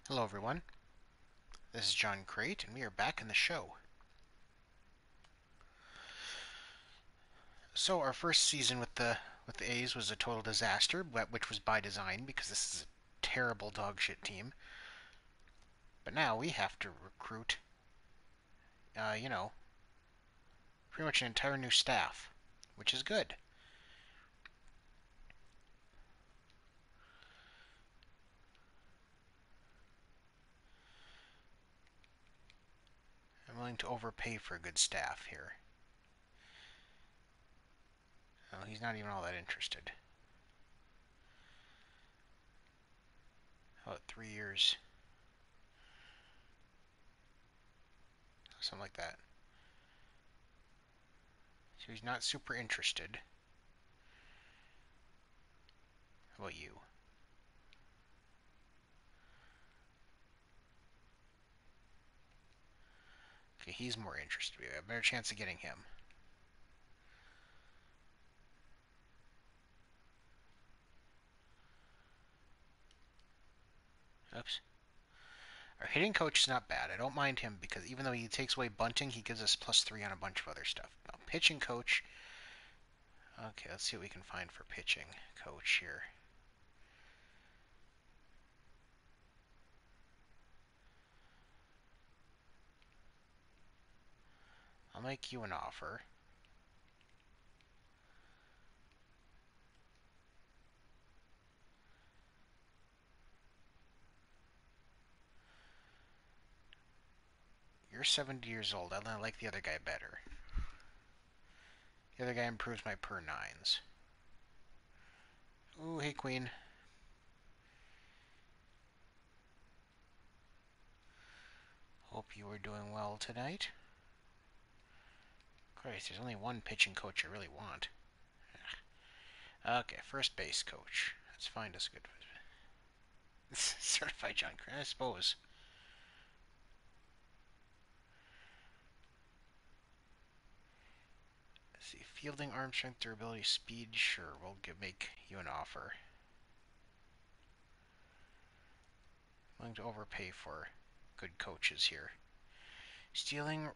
Hello everyone, this is John Crate, and we are back in the show. So our first season with the A's was a total disaster, which was by design because this is a terrible dogshit team. But now we have to recruit, uh, you know, pretty much an entire new staff, which is good. I'm willing to overpay for a good staff here. Oh, he's not even all that interested. How about 3 years? Something like that. So he's not super interested. How about you? Okay, he's more interested. We have a better chance of getting him. Oops. Our hitting coach is not bad. I don't mind him because even though he takes away bunting, he gives us +3 on a bunch of other stuff. Now, pitching coach. Okay, let's see what we can find for pitching coach here. I'll make you an offer. You're 70 years old. I like the other guy better. The other guy improves my per nines. Ooh, hey, Queen. Hope you are doing well tonight. Christ, there's only one pitching coach I really want. Okay, first base coach. Let's find us a good certified John Crane, I suppose. Let's see, fielding, arm strength, durability, speed. Sure, make you an offer. I'm willing to overpay for good coaches here. Stealing,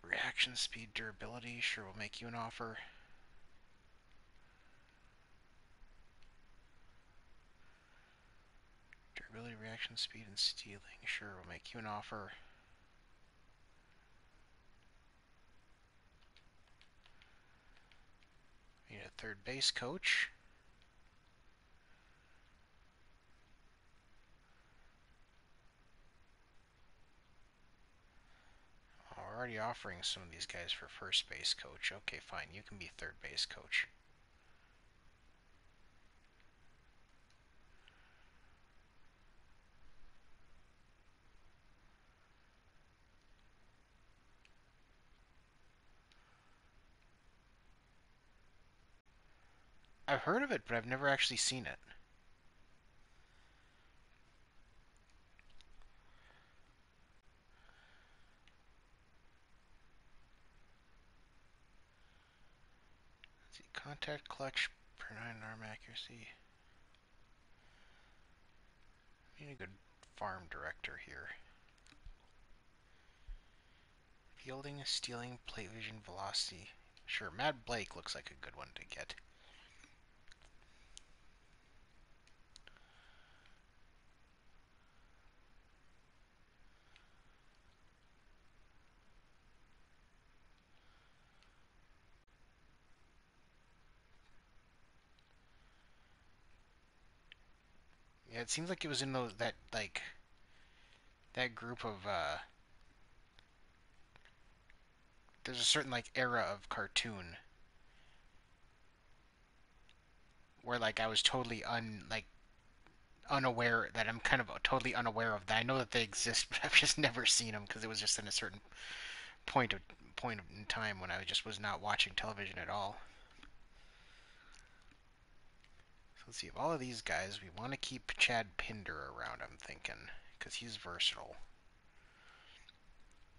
reaction speed, durability. Sure, we'll make you an offer. Durability, reaction speed, and stealing. Sure, we'll make you an offer. We need a third base coach. Oh, we're already offering some of these guys for first base coach. Okay, fine. You can be third base coach. I've heard of it, but I've never actually seen it. Let's see, contact clutch per 9 arm accuracy. We need a good farm director here. Fielding, stealing, plate vision, velocity. Sure, Matt Blake looks like a good one to get. Yeah, it seems like it was in that group of there's a certain like era of cartoon where like I was totally unaware that I'm kind of totally unaware of that. I know that they exist, but I've just never seen them because it was just in a certain point of in time when I just was not watching television at all. So let's see. Of all of these guys, we want to keep Chad Pinder around. I'm thinking because he's versatile.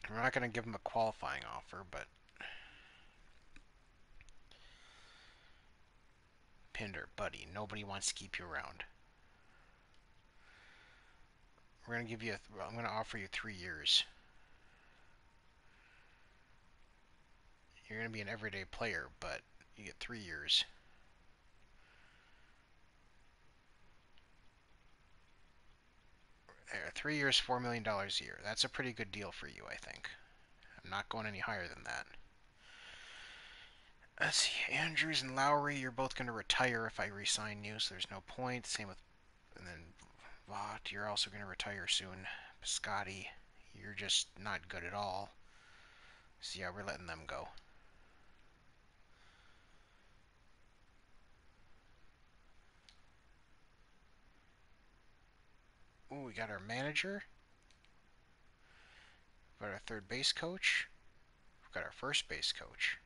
We're not going to give him a qualifying offer, but Pinder, buddy, nobody wants to keep you around. We're gonna give you. I'm gonna offer you 3 years. You're gonna be an everyday player, but you get 3 years. 3 years, $4 million a year. That's a pretty good deal for you, I think. I'm not going any higher than that. Let's see, Andrews and Lowry, you're both going to retire if I re-sign you, so there's no point. Same with, and then Vaught, you're also going to retire soon. Piscotti, you're just not good at all. So yeah, we're letting them go. Ooh, we got our manager. We've got our third base coach. We've got our first base coach.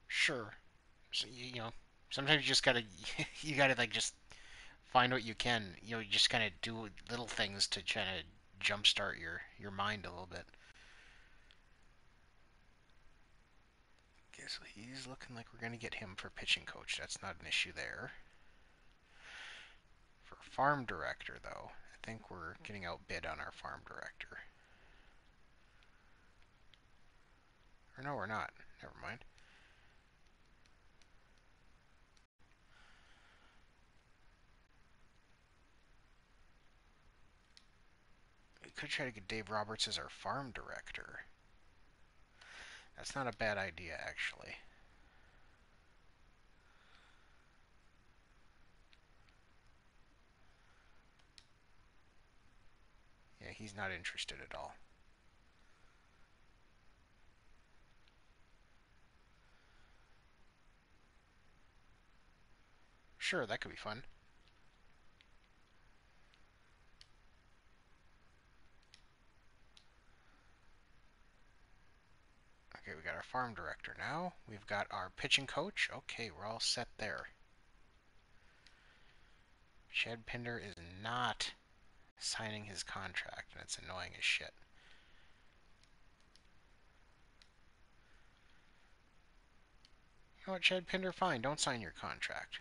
Sure. So, sometimes you just gotta, you gotta like just find what you can. You just kind of do little things to try to jumpstart your mind a little bit. Okay, so he's looking like we're gonna get him for pitching coach. That's not an issue there. For farm director, though, I think we're getting outbid on our farm director. Or no, we're not. Never mind. We could try to get Dave Roberts as our farm director. That's not a bad idea, actually. Yeah, he's not interested at all. Sure, that could be fun. Okay, we got our farm director now. We've got our pitching coach. Okay, we're all set there. Chad Pinder is not signing his contract, and it's annoying as shit. You know what, Chad Pinder? Fine, don't sign your contract.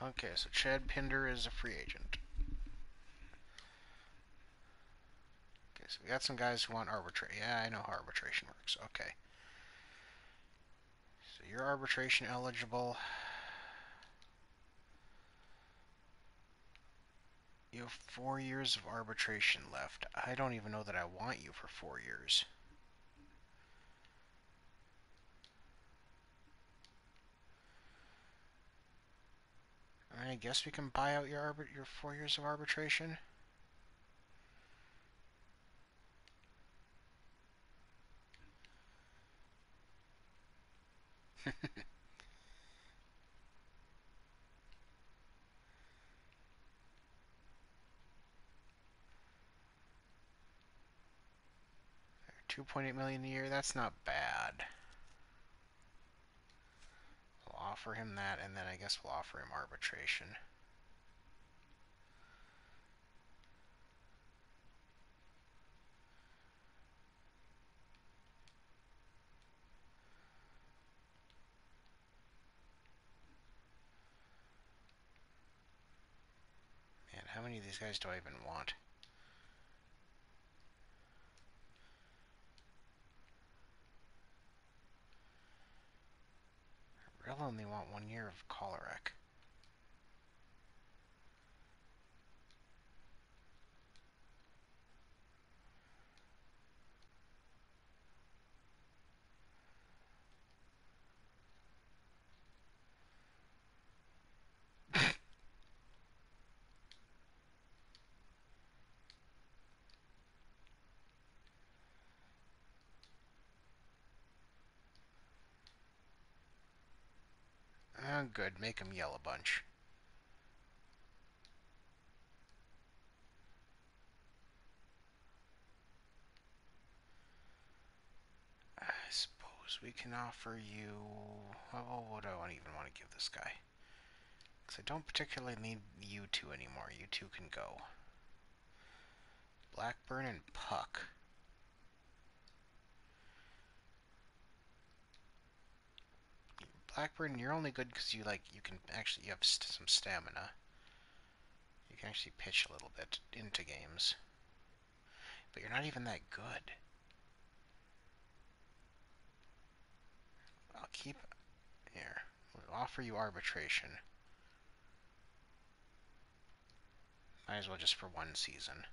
Okay, so Chad Pinder is a free agent. Okay, so we got some guys who want arbitration. Yeah, I know how arbitration works. Okay. So you're arbitration eligible. You have 4 years of arbitration left. I don't even know that I want you for 4 years. I guess we can buy out your 4 years of arbitration. $2.8 million a year. That's not bad. We'll offer him that, and then I guess we'll offer him arbitration. Man, how many of these guys do I even want? I really only want 1 year of Kolarek. Good. Make him yell a bunch. I suppose we can offer you... Well, what do I even want to give this guy? Because I don't particularly need you two anymore. You two can go. Blackburn and Puck. Blackburn, you're only good because you can actually, you have some stamina. You can actually pitch a little bit into games. But you're not even that good. I'll keep... Here. We'll offer you arbitration. Might as well just for one season.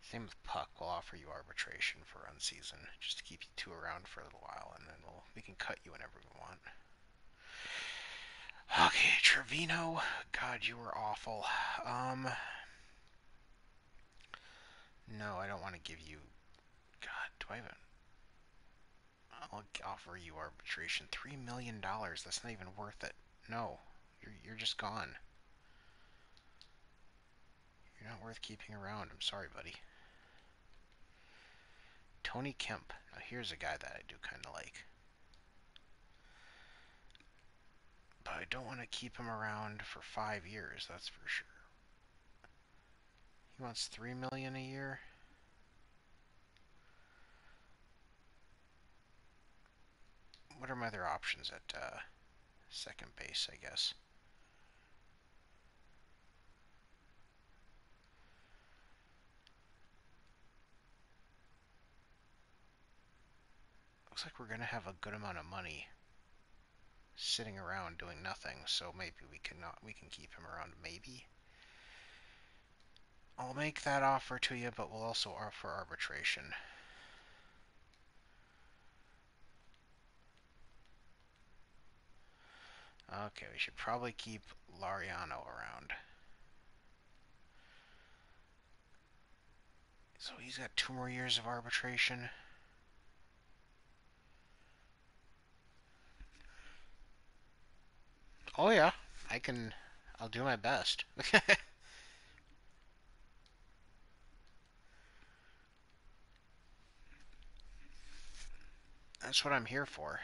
Same with Puck. We'll offer you arbitration for one season, just to keep you two around for a little while, and then we can cut you whenever we want. Okay, Trevino. God, you were awful. No, I don't want to give you... God, do I even... I'll offer you arbitration. $3 million. That's not even worth it. No, you're just gone. You're not worth keeping around. I'm sorry, buddy. Tony Kemp. Now here's a guy that I do kind of like. But I don't want to keep him around for 5 years, that's for sure. He wants $3 million a year. What are my other options at second base, I guess? Looks like we're going to have a good amount of money sitting around doing nothing, so maybe we can keep him around, maybe. I'll make that offer to you, but we'll also offer arbitration. Okay, we should probably keep Lariano around. So he's got 2 more years of arbitration. Oh yeah, I'll do my best. That's what I'm here for.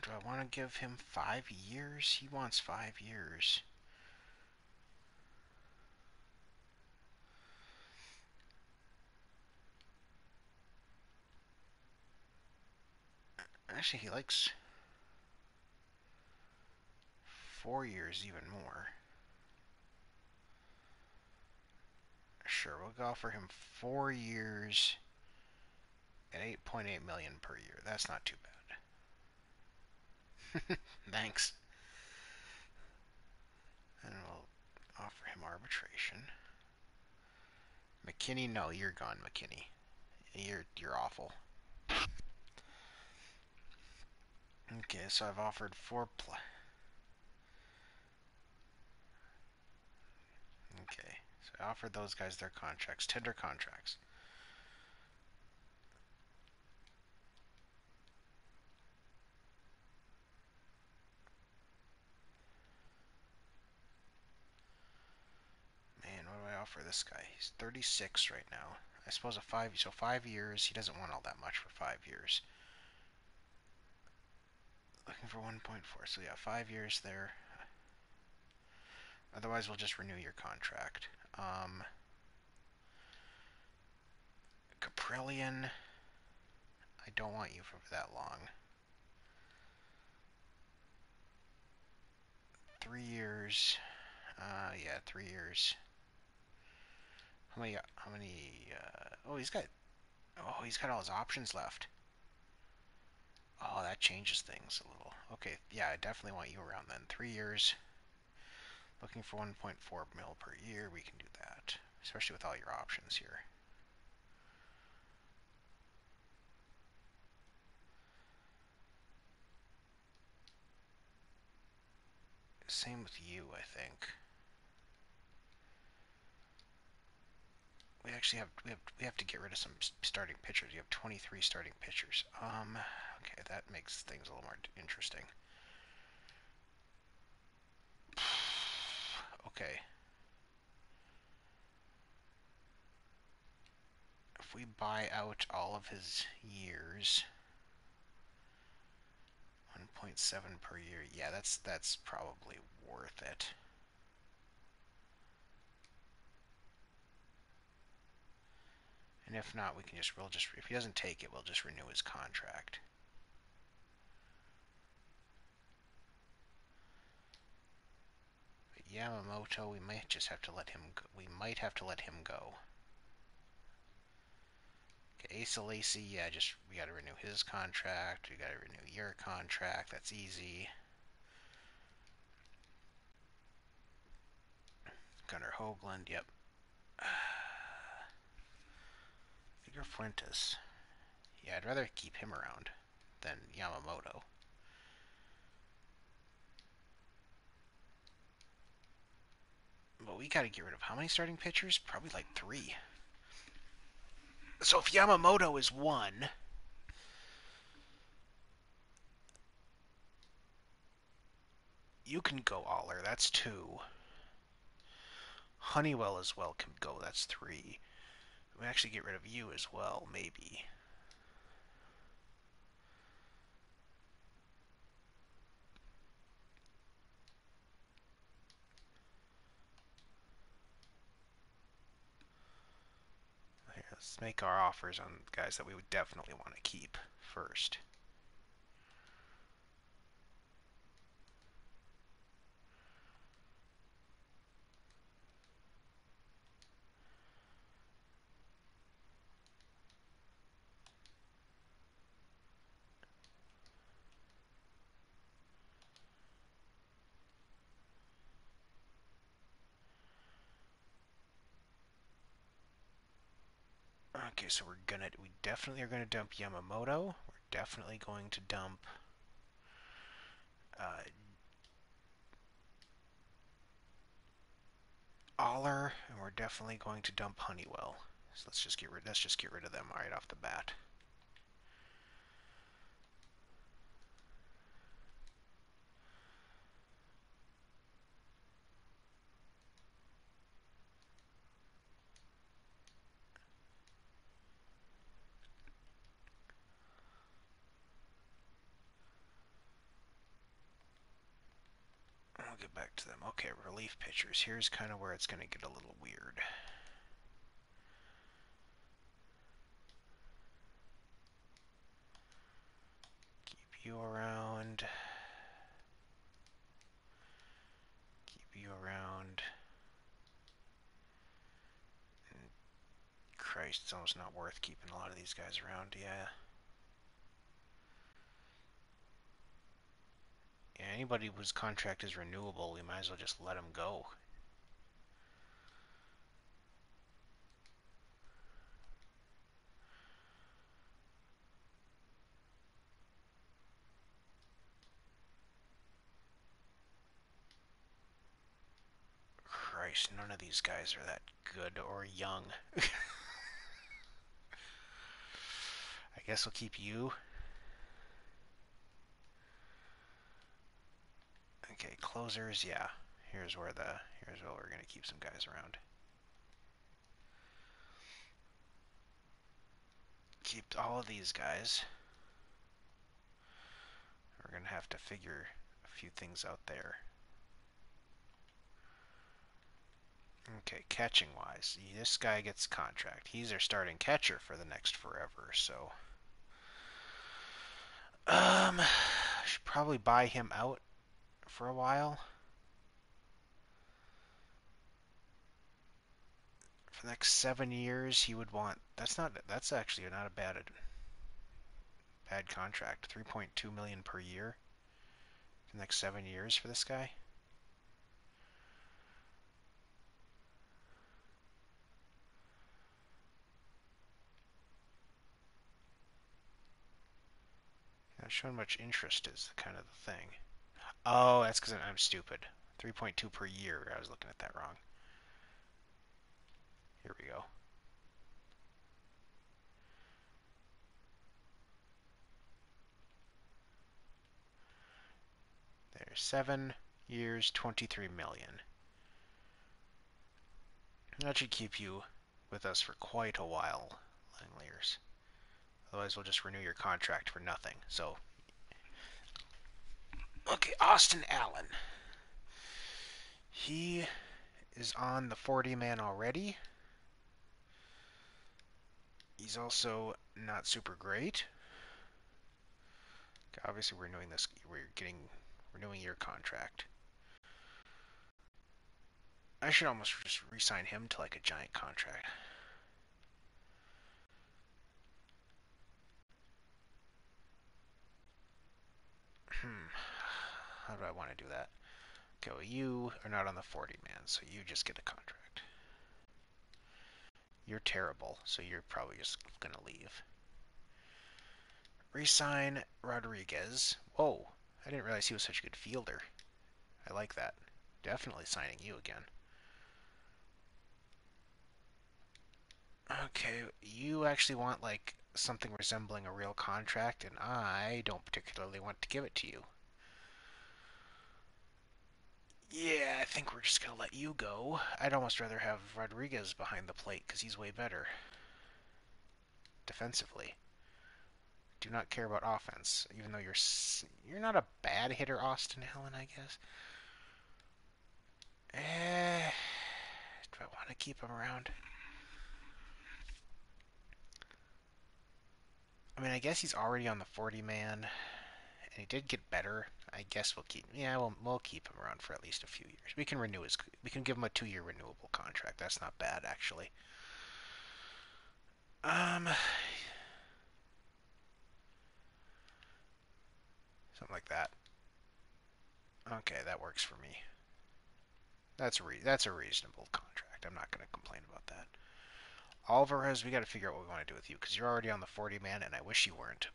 Do I want to give him 5 years? He wants 5 years. Actually, he likes 4 years even more. Sure, we'll go for him 4 years at 8.8 million per year. That's not too bad. Thanks. And we'll offer him arbitration. McKinney, no, you're gone, McKinney. You're awful. Okay, so I've offered 4 Okay, so I offered those guys their contracts, tender contracts. Man, what do I offer this guy? He's 36 right now. I suppose a 5 years. He doesn't want all that much for 5 years. Looking for 1.4. So yeah, 5 years there. Otherwise, we'll just renew your contract. Caprillion. I don't want you for that long. 3 years. Yeah, 3 years. How many? Oh, he's got. Oh, he's got all his options left. Oh, that changes things a little. Okay, yeah, I definitely want you around then. 3 years. Looking for 1.4 mil per year. We can do that, especially with all your options here. Same with you, I think. actually have to get rid of some starting pitchers. You have 23 starting pitchers. Okay, that makes things a little more interesting. Okay. If we buy out all of his years, 1.7 per year. Yeah, that's probably worth it. And if not, we'll just if he doesn't take it, we'll just renew his contract. But Yamamoto, we might just have to let him go. We might have to let him go. Okay, Asa Lacy, yeah, just we got to renew his contract. We got to renew your contract. That's easy. Gunnar Hoagland, yep. Figure Fuentes. Yeah, I'd rather keep him around than Yamamoto. But we got to get rid of how many starting pitchers? Probably like 3. So if Yamamoto is 1, you can go Aller. That's 2. Honeywell as well can go. That's 3. We actually get rid of you as well, maybe. Here, let's make our offers on guys that we would definitely want to keep first. Okay, so we definitely are gonna dump Yamamoto. We're definitely going to dump uh, Aller, and we're definitely going to dump Honeywell. So let's just get rid of them right off the bat. I'll get back to them. Okay, relief pitchers. Here's kind of where it's going to get a little weird. Keep you around. Keep you around. And Christ, it's almost not worth keeping a lot of these guys around, yeah. Yeah, anybody whose contract is renewable, we might as well just let them go. Christ, none of these guys are that good or young. I guess we'll keep you. Okay, closers, yeah. Here's where we're gonna keep some guys around. Keep all of these guys. We're gonna have to figure a few things out there. Okay, catching wise, this guy gets contract. He's our starting catcher for the next forever, so should probably buy him out for a while. For the next 7 years, he would want. That's actually not a bad contract. 3.2 million per year for the next 7 years for this guy. Not showing much interest is kind of the thing. Oh, that's because I'm stupid. 3.2 per year. I was looking at that wrong. Here we go. There's 7 years, 23 million. That should keep you with us for quite a while, Langoliers. Otherwise, we'll just renew your contract for nothing. So, okay, Austin Allen. He is on the 40-man already. He's also not super great. Obviously, we're renewing this. Renewing your contract. I should almost just re-sign him to like a giant contract. How do I want to do that? Okay, well, you are not on the 40-man, so you just get a contract. You're terrible, so you're probably just going to leave. Resign Rodriguez. Whoa, I didn't realize he was such a good fielder. I like that. Definitely signing you again. Okay, you actually want like something resembling a real contract, and I don't particularly want to give it to you. Yeah, I think we're just going to let you go. I'd almost rather have Rodriguez behind the plate because he's way better defensively. Do not care about offense, even though you're not a bad hitter, Austin Allen, I guess. Do I want to keep him around? I mean, I guess he's already on the 40-man, and he did get better. I guess we'll keep. Yeah, we'll keep him around for at least a few years. We can renew his. We can give him a 2-year renewable contract. That's not bad, actually. Something like that. Okay, that works for me. That's a reasonable contract. I'm not going to complain about that. Alvarez, we got to figure out what we want to do with you because you're already on the 40-man, and I wish you weren't.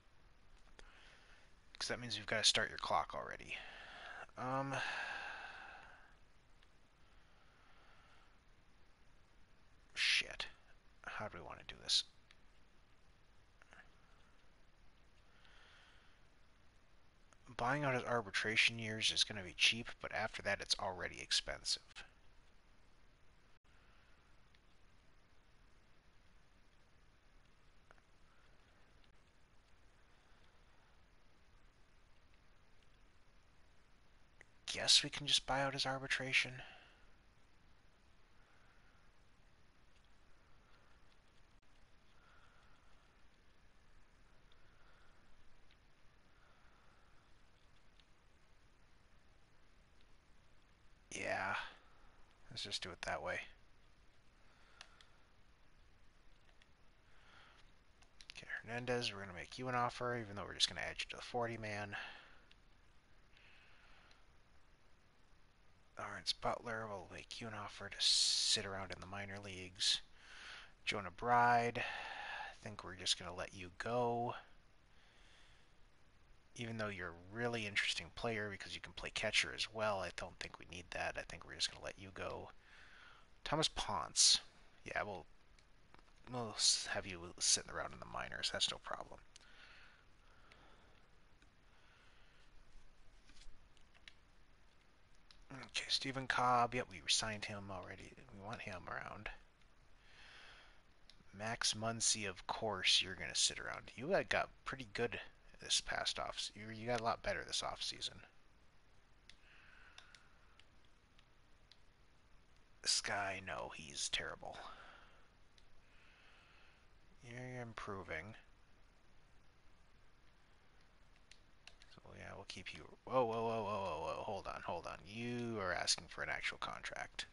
Because that means we've got to start your clock already. Shit. How do we want to do this? Buying out his arbitration years is going to be cheap, but after that it's already expensive. Guess we can just buy out his arbitration. Yeah, let's just do it that way. Okay, Hernandez, we're going to make you an offer, even though we're just going to add you to the 40-man. Lawrence Butler, we'll make you an offer to sit around in the minor leagues. Jonah Bride, I think we're just going to let you go. Even though you're a really interesting player because you can play catcher as well, I don't think we need that. I think we're just going to let you go. Thomas Ponce. Yeah, we'll have you sitting around in the minors. That's no problem. Okay, Stephen Cobb. Yep, we signed him already. We want him around. Max Muncy, of course, you're going to sit around. You got pretty good this past off. You got a lot better this off season. This guy, no, he's terrible. You're improving. So yeah, we'll keep you. Whoa, whoa, whoa, whoa, whoa, whoa! Hold on. You are asking for an actual contract.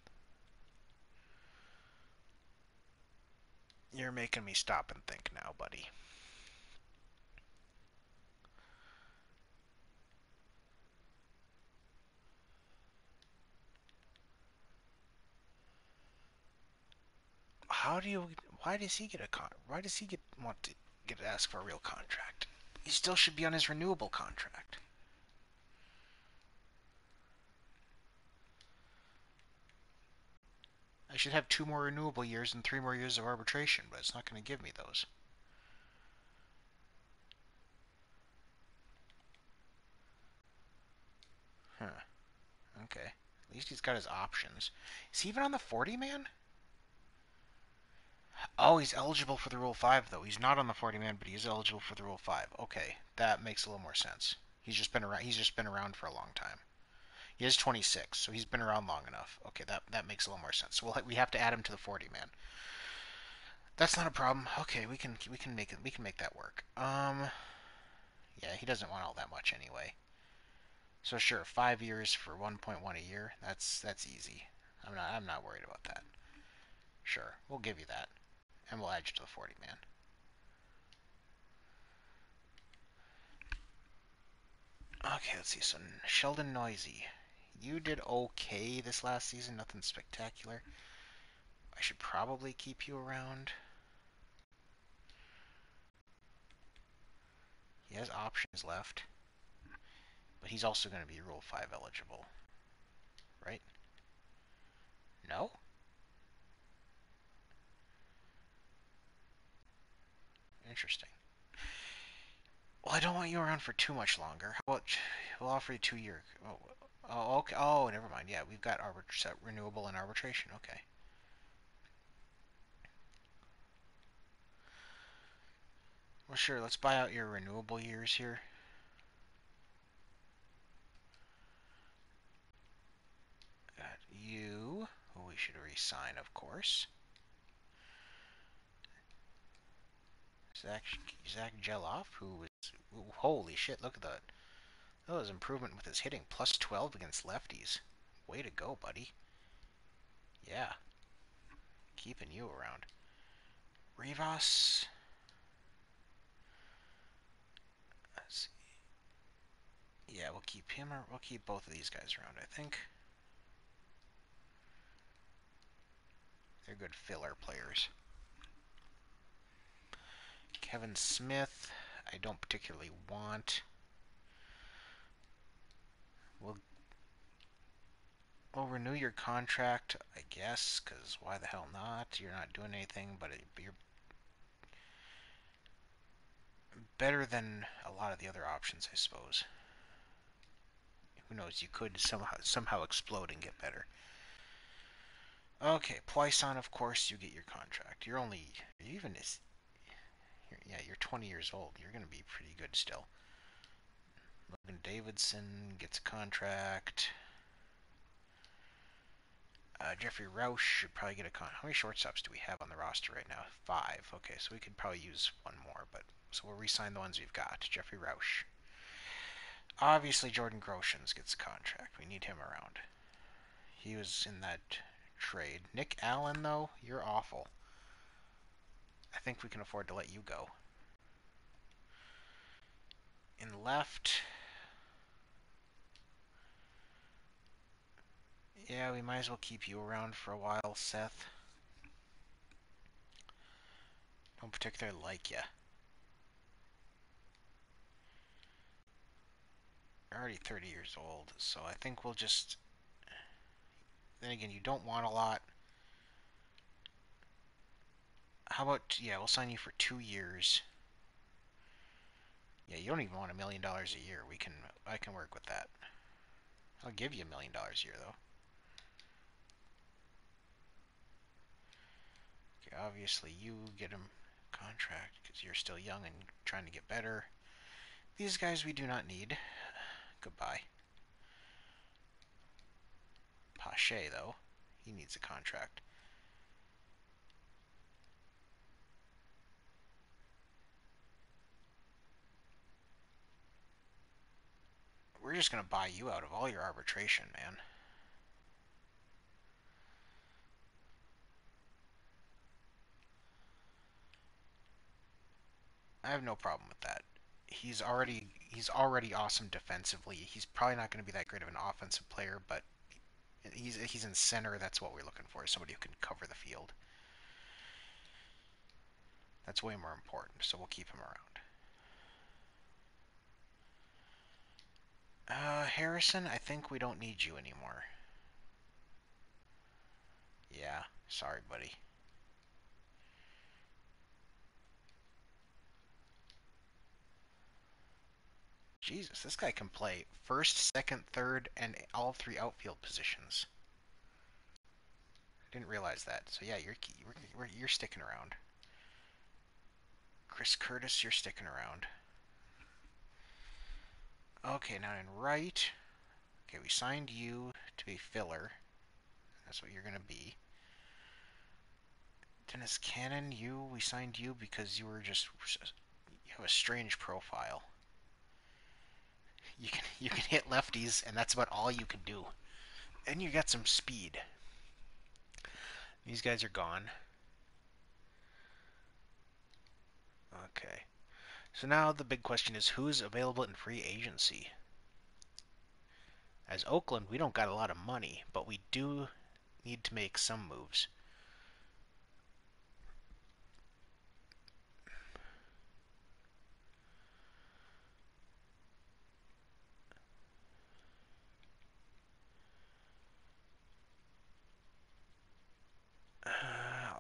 You're making me stop and think now, buddy. How do you? Why does he get a con? Why does he want to get asked for a real contract? He still should be on his renewable contract. I should have 2 more renewable years and 3 more years of arbitration, but it's not going to give me those. Huh. Okay. At least he's got his options. Is he even on the 40 man? Oh, he's eligible for the Rule 5 though. He's not on the 40 man, but he is eligible for the Rule 5. Okay, that makes a little more sense. He's just been around for a long time. He is 26, so he's been around long enough. Okay, that makes a little more sense. So we have to add him to the 40 man. That's not a problem. Okay, we can make that work. Yeah, he doesn't want all that much anyway. So sure, 5 years for 1.1 a year. That's easy. I'm not worried about that. Sure, we'll give you that, and we'll add you to the 40 man. Okay, let's see. So Sheldon Noisy, you did okay this last season. Nothing spectacular. I should probably keep you around. He has options left, but he's also going to be Rule 5 eligible, right? No? Interesting. Well, I don't want you around for too much longer. How about we'll offer you 2 year? Oh, okay. Oh, never mind. Yeah, we've got renewable and arbitration. Okay. Well, sure. Let's buy out your renewable years here. Got you, who we should re-sign, of course. Zach Geloff, who was holy shit. Look at that. That was improvement with his hitting. Plus 12 against lefties. Way to go, buddy. Yeah. Keeping you around. Rivas. Let's see. Yeah, we'll keep him, or we'll keep both of these guys around, I think. They're good filler players. Kevin Smith, I don't particularly want. We'll, we'll renew your contract, I guess, because why the hell not? You're not doing anything, but you're better than a lot of the other options, I suppose. Who knows? You could somehow explode and get better. Okay, Poisson, of course, you get your contract. You're you're 20 years old. You're going to be pretty good still. Logan Davidson gets a contract. Jeffrey Roush should probably get a contract. How many shortstops do we have on the roster right now? 5. Okay, so we could probably use one more, but so we'll re-sign the ones we've got. Jeffrey Roush. Obviously, Jordan Groshans gets a contract. We need him around. He was in that trade. Nick Allen, though, you're awful. I think we can afford to let you go. In left, yeah, we might as well keep you around for a while, Seth. Don't particularly like you. You're already 30 years old, so I think we'll just... Then again, you don't want a lot. How about, yeah, we'll sign you for 2 years. Yeah, you don't even want $1 million a year. I can work with that. I'll give you $1 million a year, though. Okay, obviously you get him a contract because you're still young and trying to get better. These guys we do not need. Goodbye. Pache, though, he needs a contract. We're just going to buy you out of all your arbitration, man. I have no problem with that. He's already awesome defensively. He's probably not going to be that great of an offensive player, but he's in center. That's what we're looking for. Somebody who can cover the field. That's way more important. So we'll keep him around. Harrison, I think we don't need you anymore. Yeah, sorry, buddy. Jesus, this guy can play first, second, third, and all three outfield positions. Didn't realize that. So yeah, you're sticking around. Chris Curtis, you're sticking around. Okay, now in right. Okay, we signed you to be filler. That's what you're gonna be. Dennis Cannon, we signed you because you have a strange profile. You can hit lefties, and that's about all you can do. And you got some speed. These guys are gone. Okay. So now the big question is who's available in free agency? As Oakland, we don't got a lot of money, but we do need to make some moves.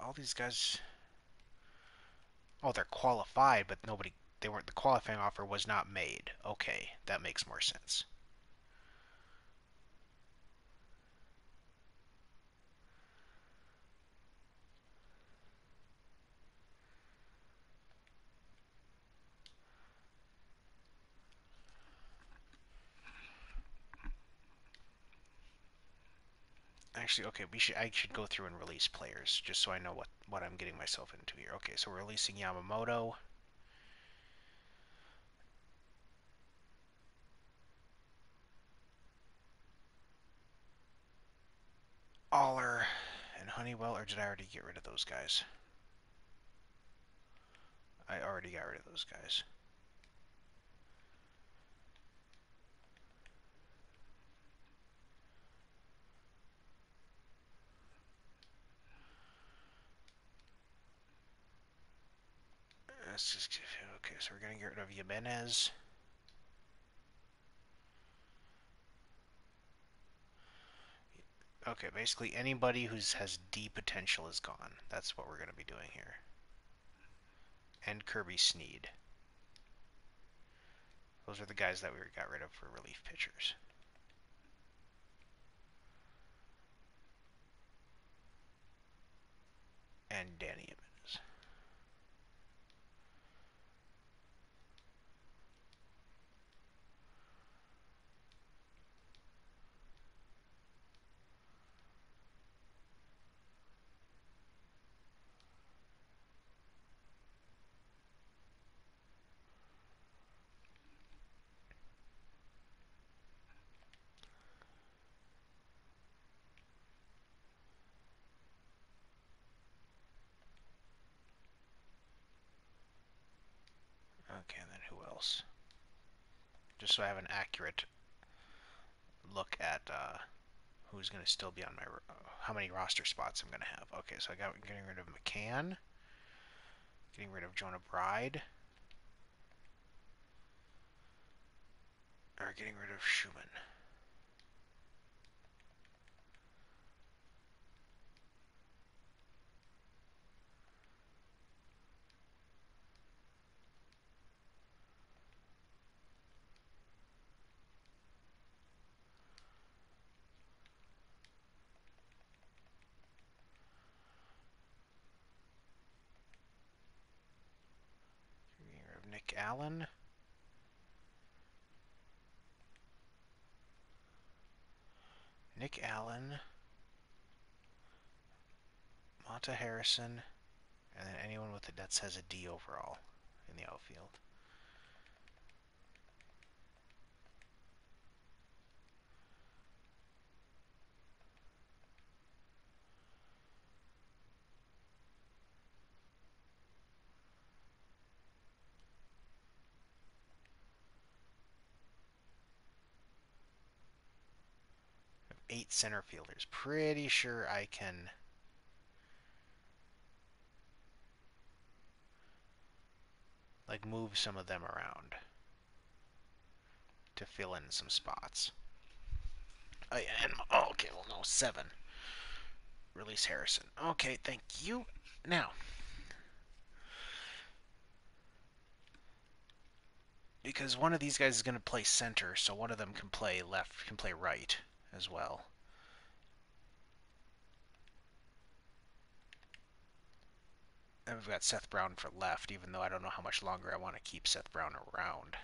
All these guys, oh, they're qualified, but they weren't. The qualifying offer was not made. Okay, that makes more sense. Actually, okay, I should go through and release players just so I know what I'm getting myself into here. Okay, so we're releasing Yamamoto. Aller and Honeywell, or did I already get rid of those guys? I already got rid of those guys. Let's just okay. So we're gonna get rid of Jimenez. Okay, basically anybody who has D potential is gone. That's what we're gonna be doing here. And Kirby Sneed. Those are the guys that we got rid of for relief pitchers. And Danny Jimenez. Okay, and then who else? Just so I have an accurate look at who's going to still be on my how many roster spots I'm going to have. Okay, so I got getting rid of McCann, getting rid of Jonah Bride, or getting rid of Schumann. Getting rid of Nick Allen. Nick Allen, Monta Harrison, and then anyone with that has a D overall in the outfield. I have 8 center fielders. Pretty sure I can like move some of them around to fill in some spots. Oh yeah, and okay, well no, 7. Release Harrison. Okay, thank you. Now, Because one of these guys is going to play center, so one of them can play left, can play right as well. And we've got Seth Brown for left, even though I don't know how much longer I want to keep Seth Brown around.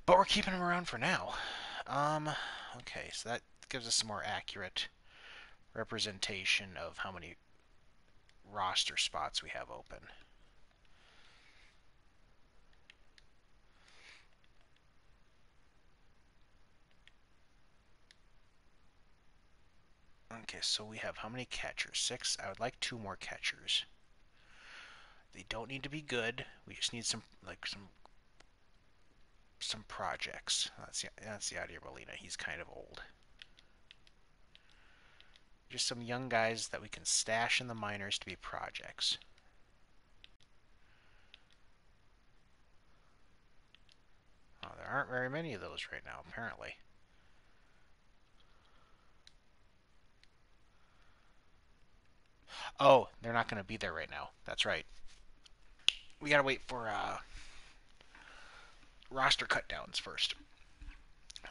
But we're keeping him around for now. Okay, so that gives us some more accurate representation of how many roster spots we have open. Okay, so we have how many catchers? 6. I would like 2 more catchers. They don't need to be good. We just need some projects. That's the idea, Molina. He's kind of old. Just some young guys that we can stash in the minors to be projects. Oh, there aren't very many of those right now, apparently. Oh, they're not going to be there right now. That's right. We got to wait for roster cutdowns first.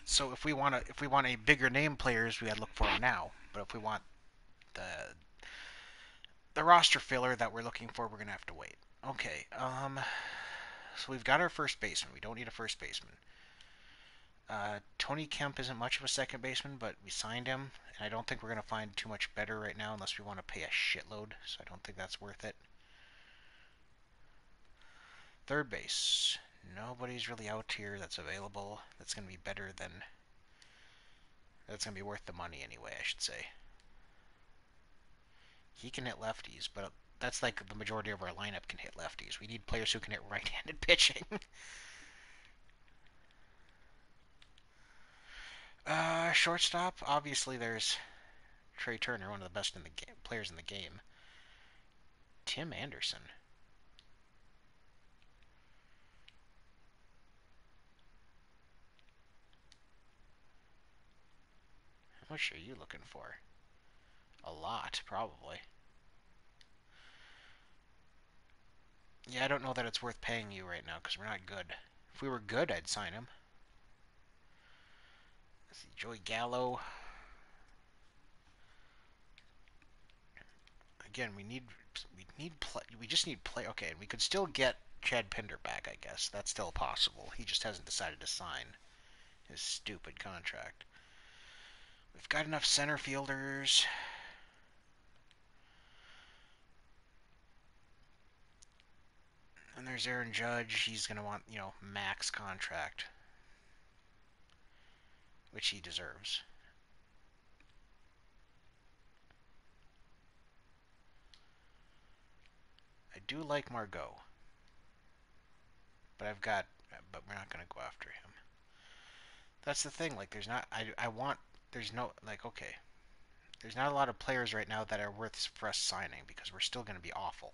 So if we want a bigger name players, we got to look for them now. But if we want the roster filler that we're looking for, we're gonna have to wait. Okay. So we've got our first baseman. We don't need a first baseman. Tony Kemp isn't much of a second baseman, but we signed him, and I don't think we're gonna find too much better right now unless we want to pay a shitload. So I don't think that's worth it. Third base. Nobody's really out here that's available. That's gonna be better than. That's gonna be worth the money anyway, I should say. He can hit lefties, but that's like the majority of our lineup can hit lefties. We need players who can hit right-handed pitching. Shortstop. Obviously, there's Trey Turner, one of the best in the game, players in the game. Tim Anderson. How much are you looking for? A lot, probably. Yeah, I don't know that it's worth paying you right now because we're not good. If we were good, I'd sign him. Let's see, Joey Gallo. Again, we just need play. Okay, and we could still get Chad Pinder back, I guess. That's still possible. He just hasn't decided to sign his stupid contract. We've got enough center fielders. And there's Aaron Judge. He's going to want, max contract, which he deserves. I do like Margot. But we're not going to go after him. That's the thing. Like, okay. There's not a lot of players right now that are worth for us signing because we're still going to be awful.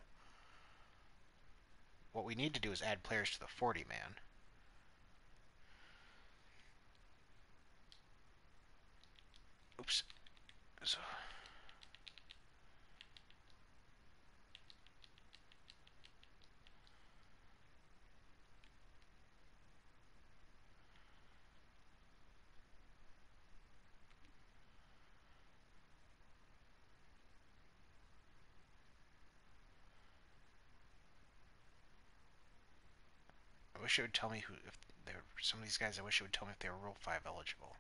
What we need to do is add players to the 40 man. Oops. So, I wish it would tell me if there were some of these guys. I wish it would tell me if they were Rule 5 eligible.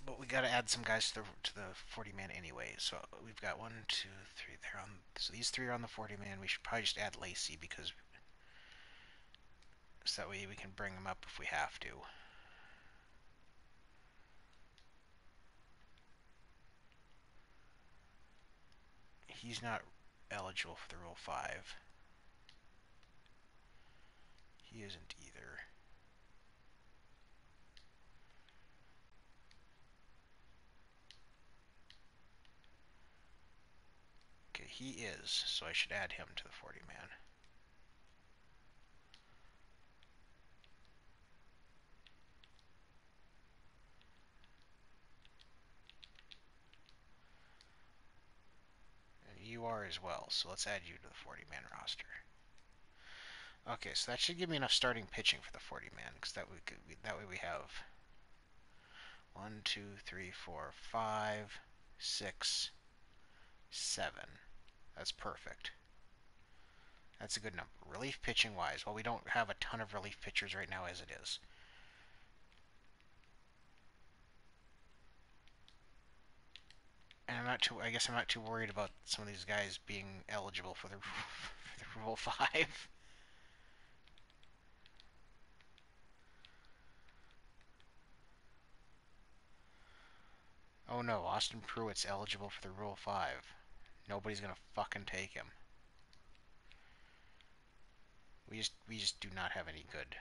But we got to add some guys to the 40 man anyway. So we've got 1, 2, 3. They're on. So these 3 are on the 40 man. We should probably just add Lacey because so that way we can bring him up if we have to. He's not eligible for the Rule 5. He isn't either. Okay, he is, so I should add him to the 40 man. as well. So let's add you to the 40-man roster. Okay, so that should give me enough starting pitching for the 40-man, because that way we have 1, 2, 3, 4, 5, 6, 7. That's perfect. That's a good number. Relief pitching wise, well, we don't have a ton of relief pitchers right now as it is. And I guess I'm not too worried about some of these guys being eligible for the Rule 5. Oh no, Austin Pruitt's eligible for the Rule 5. Nobody's gonna fucking take him. We just do not have any good.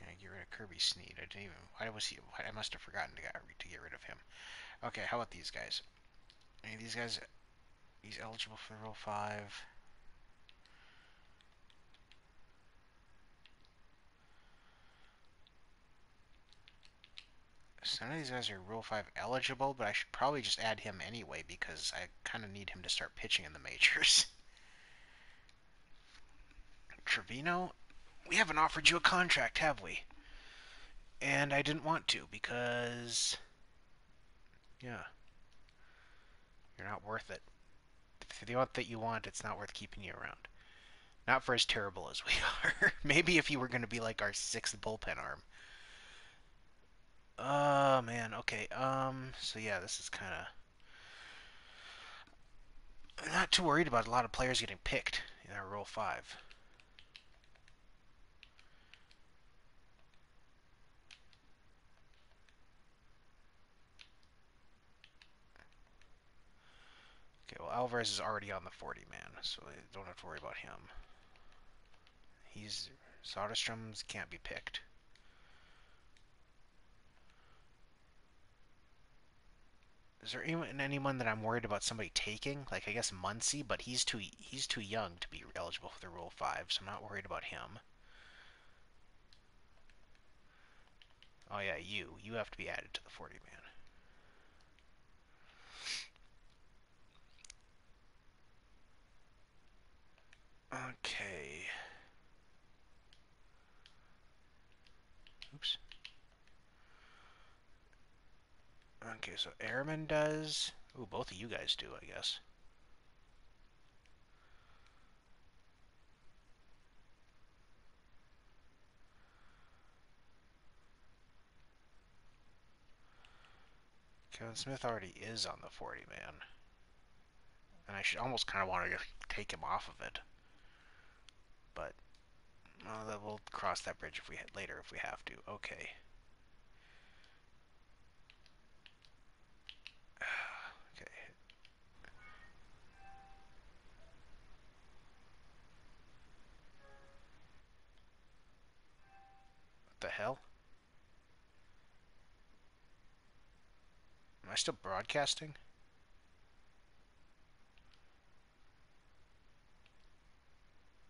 Yeah, get rid of Kirby Snead. I didn't even. Why was he? I must have forgotten to get rid of him. Okay, how about these guys? Any of these guys? He's eligible for Rule 5. Some of these guys are Rule 5 eligible, but I should probably just add him anyway because I kind of need him to start pitching in the majors. Trevino, we haven't offered you a contract, have we? And I didn't want to because, yeah, you're not worth it. For the amount that you want, it's not worth keeping you around. Not for as terrible as we are. Maybe if you were going to be like our 6th bullpen arm. Oh, man, okay. So yeah, this is kind of... I'm not too worried about a lot of players getting picked in our Rule 5. Okay, well, Alvarez is already on the 40-man, so I don't have to worry about him. Soderstrom's can't be picked. Is there anyone that I'm worried about somebody taking? Like, I guess Muncy, but he's too young to be eligible for the Rule 5, so I'm not worried about him. Oh yeah, you have to be added to the 40-man. Okay. Oops. Okay, so Airman does. Ooh, both of you guys do, I guess. Kevin Smith already is on the 40-man. And I should almost kind of want to take him off of it. But we'll cross that bridge later if we have to. Okay. Okay. What the hell? Am I still broadcasting?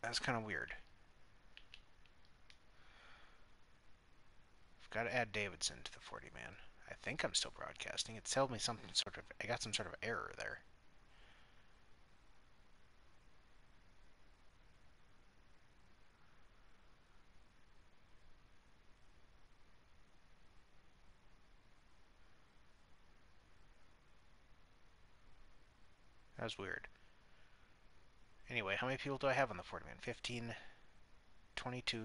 That's kind of weird. I've got to add Davidson to the 40-man. I think I'm still broadcasting. It told me something sort of... I got some sort of error there. That was weird. Anyway, how many people do I have on the 40-man? 15, 22...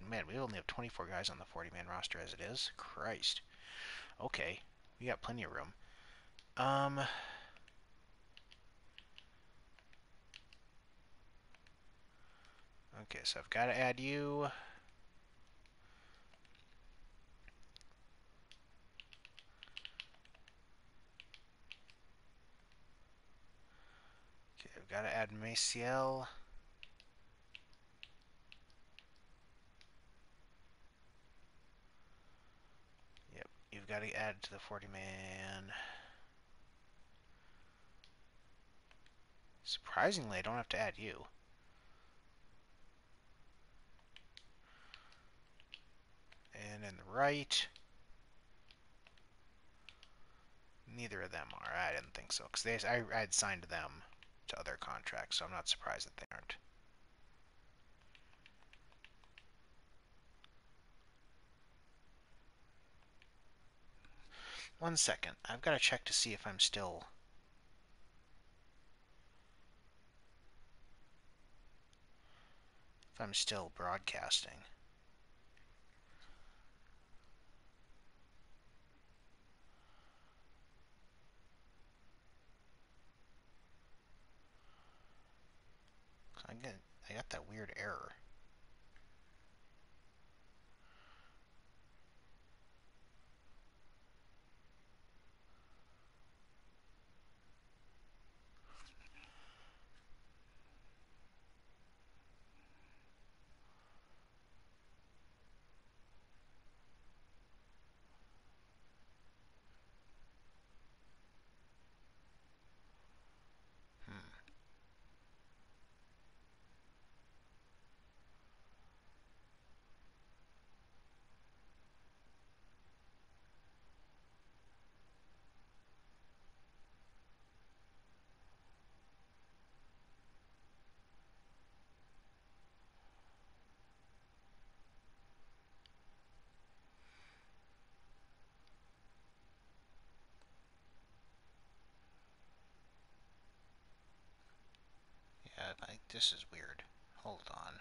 Man, we only have 24 guys on the 40-man roster as it is. Christ. Okay. We got plenty of room. Okay, so I've got to add you. Okay, I've got to add Maciel. Yep, you've got to add to the 40-man. Surprisingly, I don't have to add you. And in the right, neither of them are. I didn't think so, because I had signed them to other contracts, so I'm not surprised that they aren't. One second. I've got to check to see if I'm still broadcasting. I got that weird error. Hmm. Yeah, this is weird. Hold on.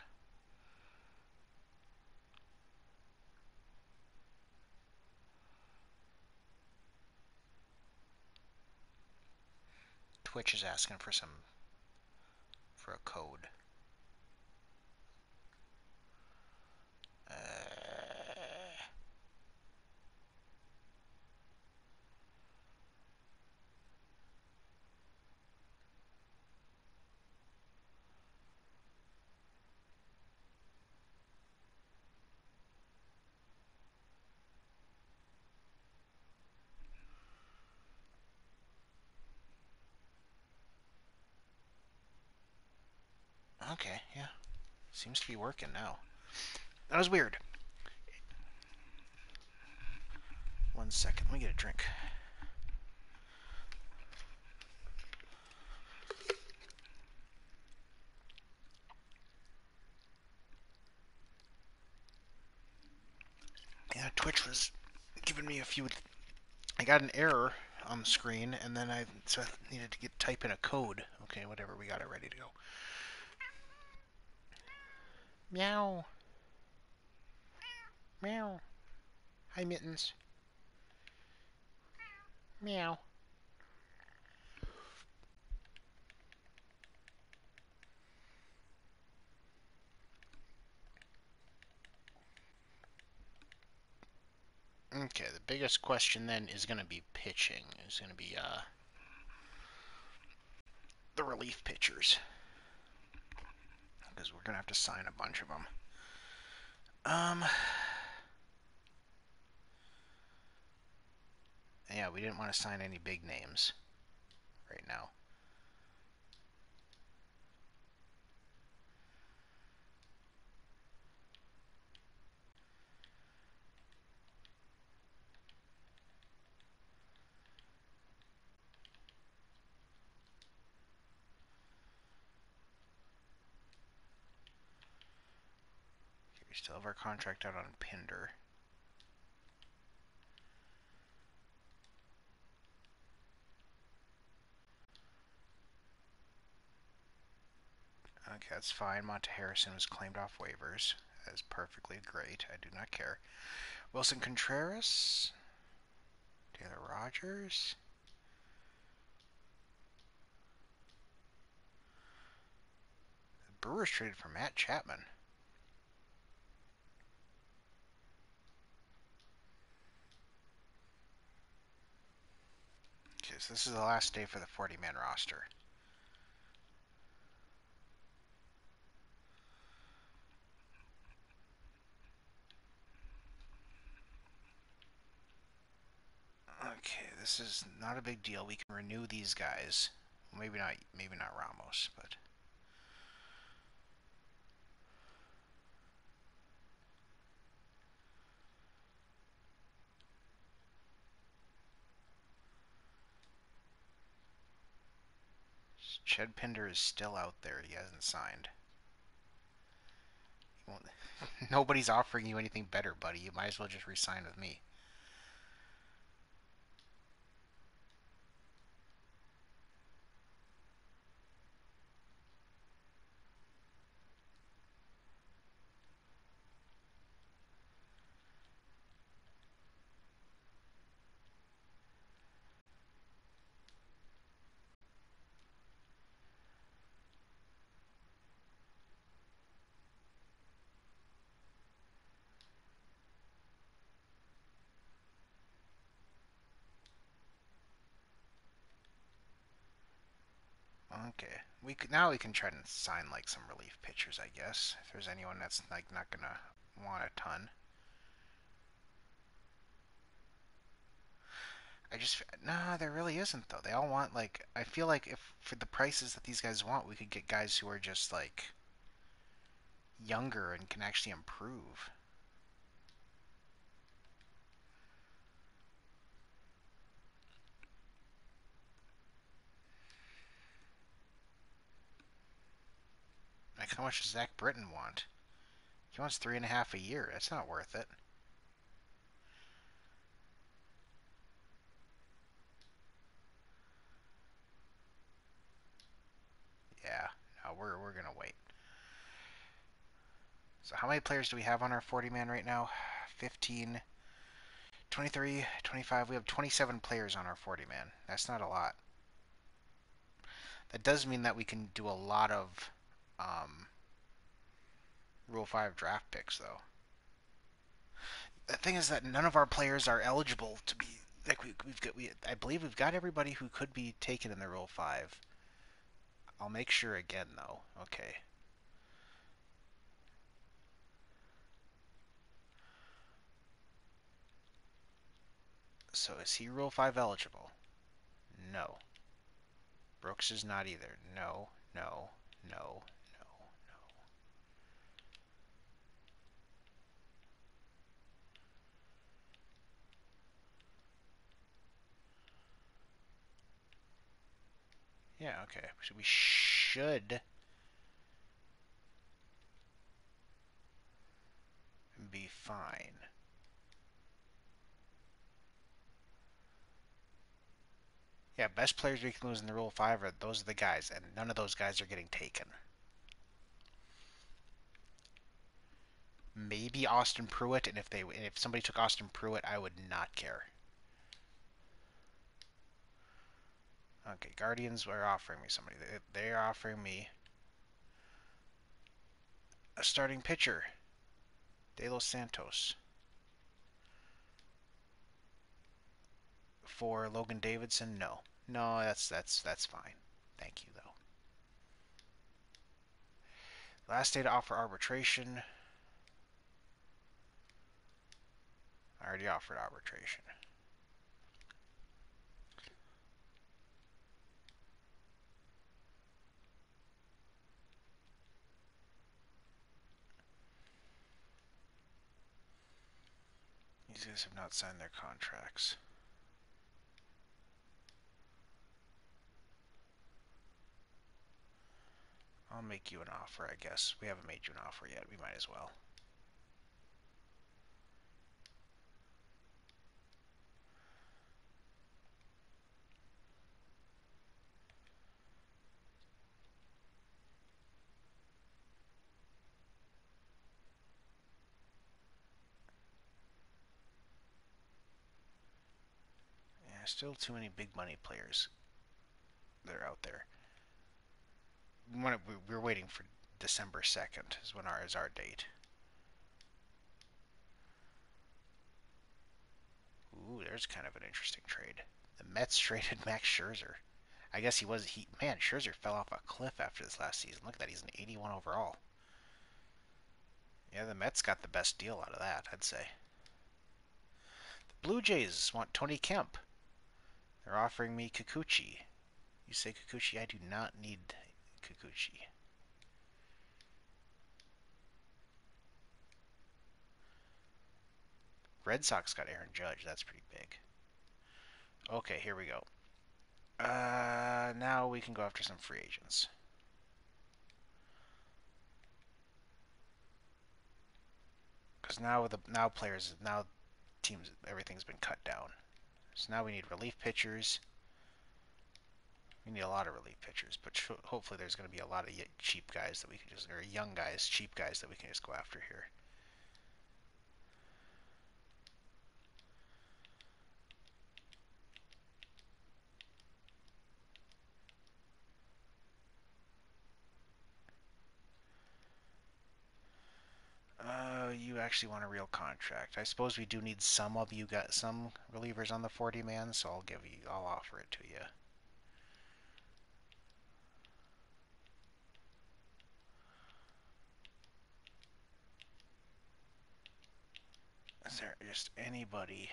Twitch is asking for a code. Uh, okay, yeah. Seems to be working now. That was weird. One second, let me get a drink. Yeah, Twitch was giving me a few. I got an error on the screen, and then I needed to type in a code. Okay, whatever. We got it ready to go. Meow. Meow. Hi, Mittens. Meow. Okay, the biggest question then is going to be pitching. It's going to be the relief pitchers, because we're going to have to sign a bunch of them. Yeah, we didn't want to sign any big names right now. We still have our contract out on Pinder. Okay, that's fine. Monte Harrison was claimed off waivers. That's perfectly great. I do not care. Wilson Contreras. Taylor Rogers. The Brewers traded for Matt Chapman. Okay, so this is the last day for the 40-man roster. Okay, this is not a big deal. We can renew these guys maybe not Ramos, but Ched Pinder is still out there. He hasn't signed. He won't, nobody's offering you anything better, buddy. You might as well just resign with me. Okay, now we can try to sign like some relief pitchers, I guess. If there's anyone that's like not gonna want a ton. I just nah, there really isn't though. They all want like I feel like if for the prices that these guys want, we could get guys who are just like younger and can actually improve. Like how much does Zach Britton want? He wants 3.5 a year. That's not worth it. Yeah, no, we're gonna wait. So how many players do we have on our 40 man right now? 15, 23, 25. We have 27 players on our 40 man. That's not a lot. That does mean that we can do a lot of um, Rule 5 draft picks, though. The thing is that none of our players are eligible to be like I believe we've got everybody who could be taken in the Rule 5. I'll make sure again though. Okay. So is he Rule 5 eligible? No. Brooks is not either. No, no, no, no, no. Yeah, okay. So we should be fine. Yeah, best players we can lose in the Rule 5 are those are the guys, and none of those guys are getting taken. Maybe Austin Pruitt, and if somebody took Austin Pruitt, I would not care. Okay, Guardians are offering me somebody. They're offering me a starting pitcher, De Los Santos, for Logan Davidson. No, no, that's fine. Thank you though. Last day to offer arbitration. I already offered arbitration. These guys have not signed their contracts. I'll make you an offer, I guess. We haven't made you an offer yet. We might as well. Yeah, still too many big money players that are out there. We're waiting for December 2nd is when is our date. Ooh, there's kind of an interesting trade. The Mets traded Max Scherzer. I guess man, Scherzer fell off a cliff after this last season. Look at that, he's an 81 overall. Yeah, the Mets got the best deal out of that, I'd say. The Blue Jays want Tony Kemp. They're offering me Kikuchi. You say Kikuchi? I do not need Kikuchi. Red Sox got Aaron Judge. That's pretty big. Okay, here we go. Now we can go after some free agents. Because now teams, everything's been cut down. So now we need relief pitchers. We need a lot of relief pitchers, but hopefully there's going to be a lot of cheap guys that we can just, or young guys, cheap guys that we can just go after here. You actually want a real contract. I suppose we do need some of you got some relievers on the 40 man, so I'll offer it to you. Is there just anybody?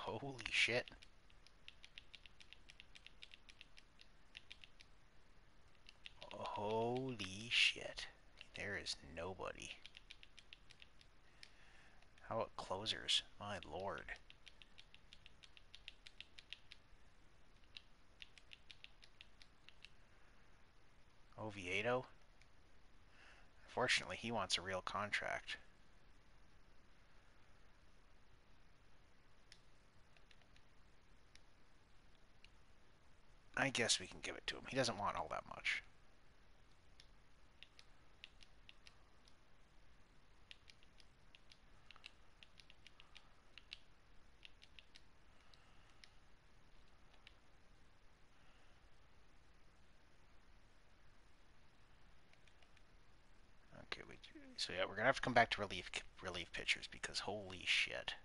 Holy shit. Holy shit. There is nobody. How about closers? My lord. Oviedo? Unfortunately, he wants a real contract. I guess we can give it to him. He doesn't want all that much. Okay, so yeah, we're gonna have to come back to relief pitchers because holy shit.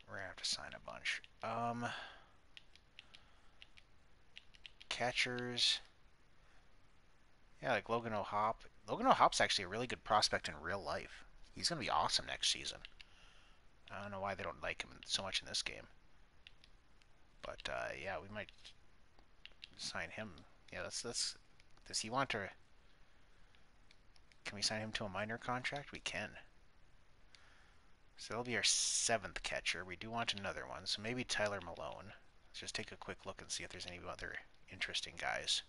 We're gonna have to sign a bunch. Catchers. Yeah, like Logan O'Hop. Logan O'Hop's actually a really good prospect in real life. He's gonna be awesome next season. I don't know why they don't like him so much in this game. But yeah, we might sign him. Yeah, that's. Does he want to? Can we sign him to a minor contract? We can. So that'll be our 7th catcher. We do want another one, so maybe Tyler Malone. Let's just take a quick look and see if there's any other interesting guys.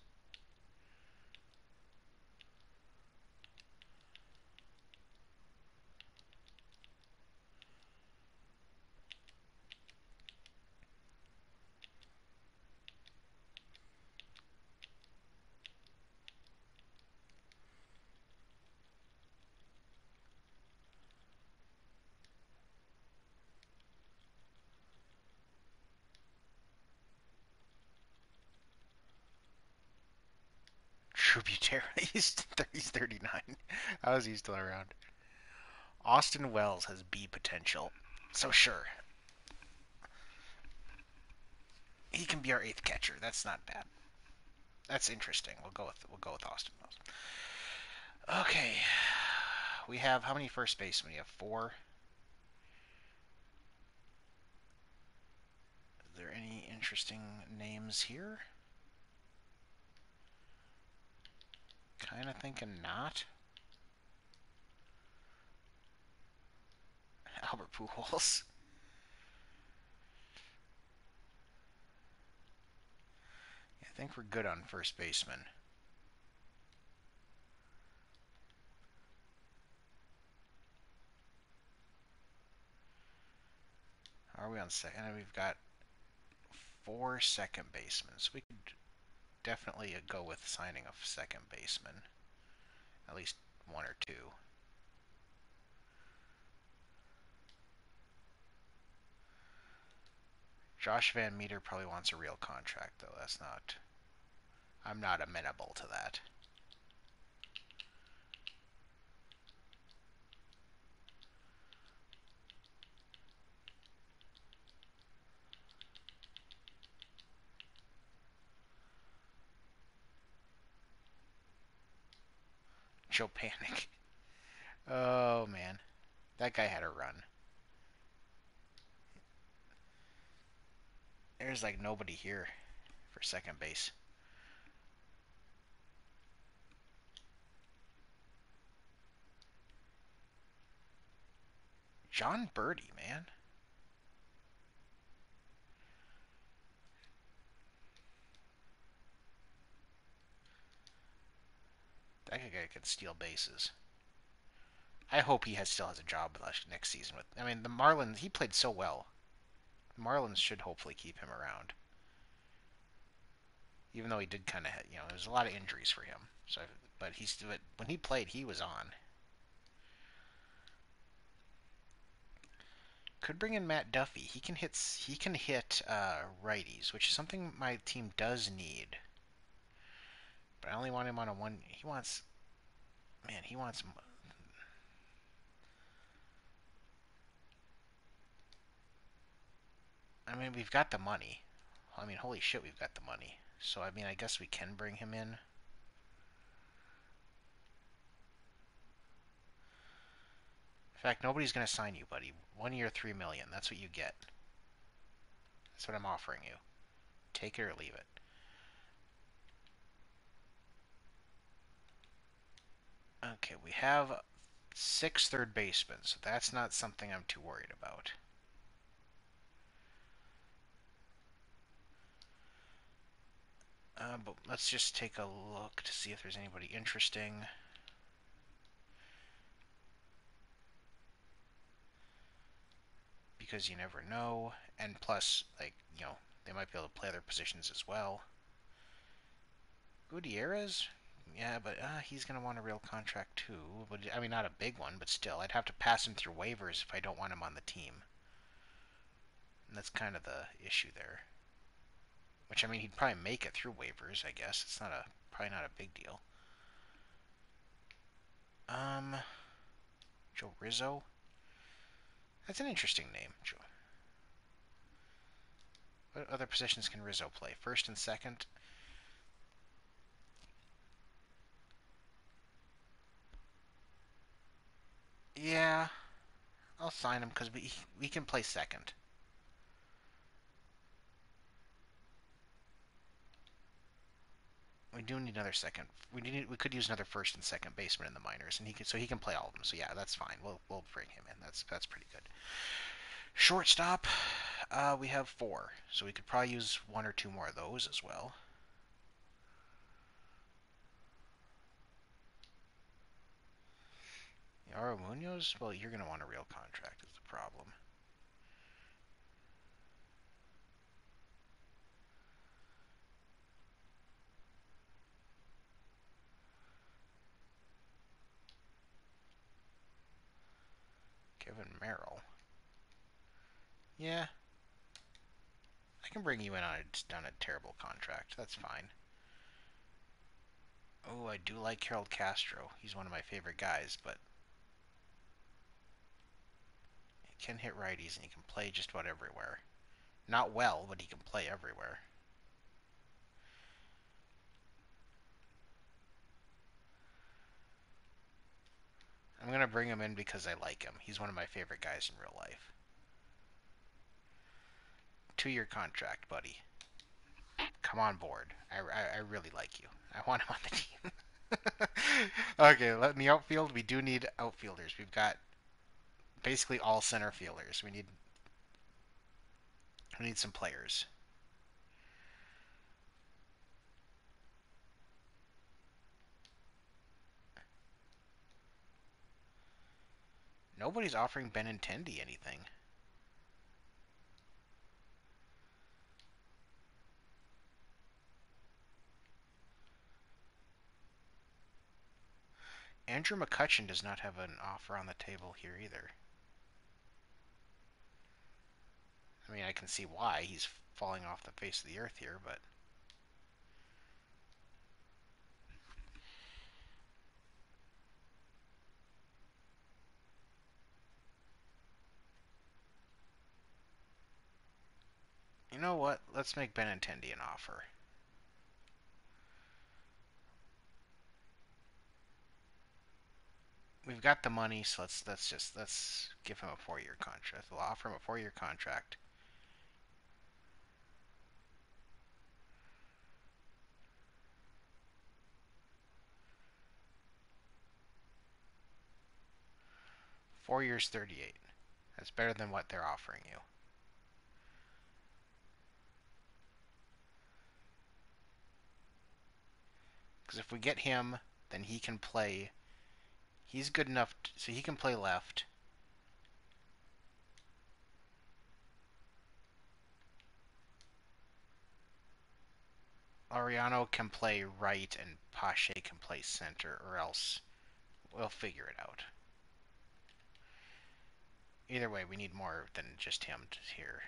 Tributary. He's 39. How is he still around? Austin Wells has B potential. So sure. He can be our 8th catcher. That's not bad. That's interesting. We'll go with Austin Wells. Okay. We have how many first basemen? We have 4. Are there any interesting names here? Kind of thinking not. Albert Pujols. I think we're good on first baseman. How are we on second? And we've got 4 second basemen. So we could definitely go with signing a second baseman. At least 1 or 2. Josh Van Meter probably wants a real contract, though. That's not... I'm not amenable to that. Joe Panic. Oh man, that guy had a run. There's like nobody here for second base. John Birdie, man. That guy could steal bases. I hope he still has a job next season. I mean, the Marlins. He played so well. The Marlins should hopefully keep him around, even though he did kind of, there's a lot of injuries for him. So, but when he played, he was on. Could bring in Matt Duffy. He can hit righties, which is something my team does need. But I only want him on a one. He wants, man. He wants. I mean, we've got the money. I mean, holy shit, we've got the money. So I mean, I guess we can bring him in. In fact, nobody's gonna sign you, buddy. 1 year, 3 million. That's what you get. That's what I'm offering you. Take it or leave it. Okay, we have 6 third basemen, so that's not something I'm too worried about. But let's just take a look to see if there's anybody interesting. Because you never know. And plus, like, they might be able to play other positions as well. Gutierrez? Yeah, but he's going to want a real contract too. But I mean, not a big one, but still. I'd have to pass him through waivers if I don't want him on the team. And that's kind of the issue there. Which, I mean, he'd probably make it through waivers, I guess. It's probably not a big deal. Joe Rizzo? That's an interesting name. What other positions can Rizzo play? First and second? Yeah, I'll sign him because we can play second. We do need another second. We could use another first and second baseman in the minors, and he can play all of them. So yeah, that's fine. We'll bring him in. That's pretty good. Shortstop, we have 4, so we could probably use 1 or 2 more of those as well. Yaro Munoz? Well, you're going to want a real contract is the problem. Kevin Merrill. Yeah, I can bring you in on a terrible contract. That's fine. Oh, I do like Harold Castro. He's one of my favorite guys, but he can hit righties and he can play just about everywhere. Not well, but he can play everywhere. I'm going to bring him in because I like him. He's one of my favorite guys in real life. 2-year contract, buddy. Come on board. I really like you. I want him on the team. Okay, in the outfield, we do need outfielders. We've got basically all center fielders. We need some players. Nobody's offering Benintendi anything. Andrew McCutcheon does not have an offer on the table here either. I mean, I can see why he's falling off the face of the earth here, but you know what? Let's make Benintendi an offer. we've got the money, so let's give him a 4-year contract. We'll offer him a 4-year contract. Four years, 38. That's better than what they're offering you. Because if we get him, then he can play. He's good enough, so he can play left. Ariano can play right, and Pache can play center, or else we'll figure it out. Either way, we need more than just him here.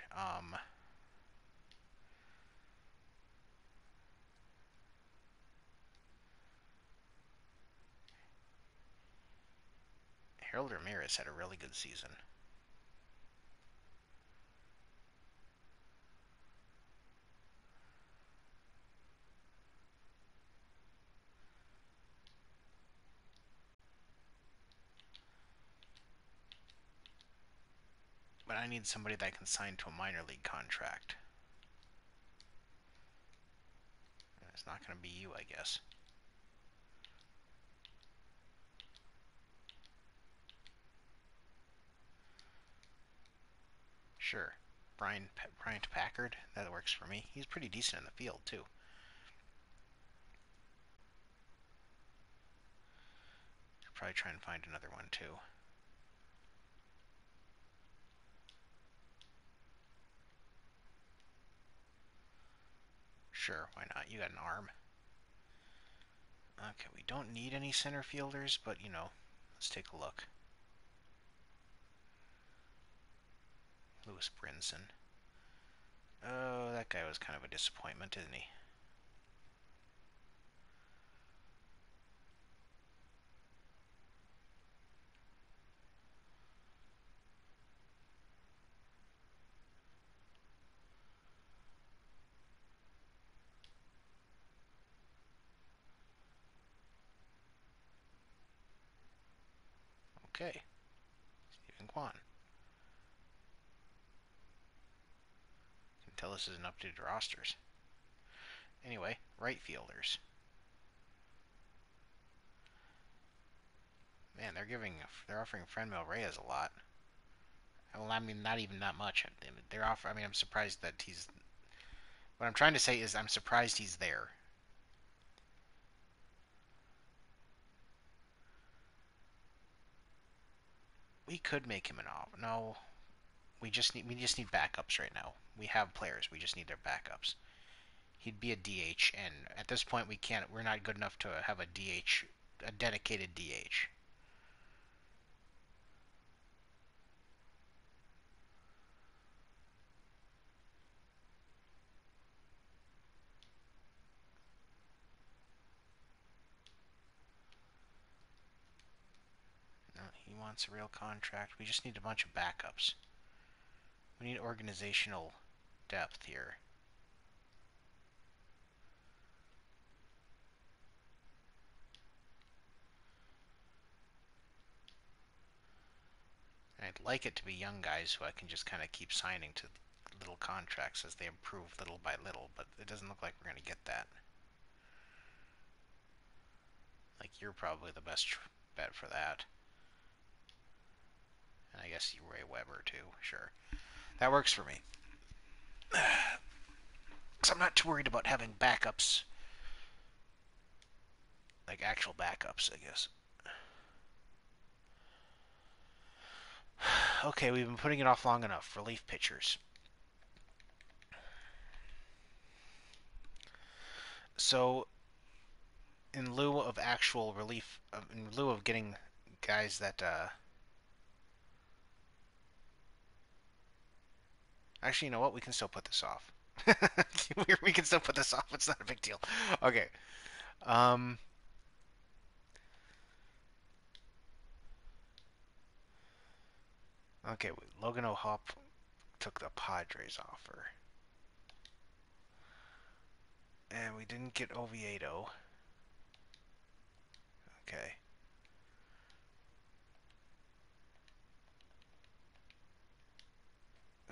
Harold Ramirez had a really good season. But I need somebody that can sign to a minor league contract. It's not going to be you, I guess. Sure. Bryant Packard, that works for me. He's pretty decent in the field, too. Could probably try and find another one, too. Sure, why not? You got an arm. Okay, we don't need any center fielders, but, let's take a look. Lewis Brinson. Oh, that guy was kind of a disappointment, isn't he? Okay. Stephen Kwan. You can tell this isn't updated rosters. Anyway, right fielders. Man, they're offering Franmil Reyes a lot. Well, I mean, not even that much. I'm surprised that he's. What I'm trying to say is, I'm surprised he's there. We could make him an off. No, we just need backups right now. We have players. We just need their backups. He'd be a DH, and at this point, we're not good enough to have a DH, a dedicated DH. No, he wants a real contract. We just need a bunch of backups. We need organizational depth here. And I'd like it to be young guys who I can just kind of keep signing to little contracts as they improve little by little, but it doesn't look like we're going to get that. Like, you're probably the best bet for that. And I guess you Ray Weber, too. Sure. That works for me. Because I'm not too worried about having backups. Like, actual backups, I guess. Okay, we've been putting it off long enough. Relief pitchers. So, in lieu of actual relief, in lieu of getting guys that, actually, you know what? We can still put this off. We can still put this off. It's not a big deal. Okay. Um. Okay. Logan O'Hop took the Padres offer, and we didn't get Oviedo. Okay.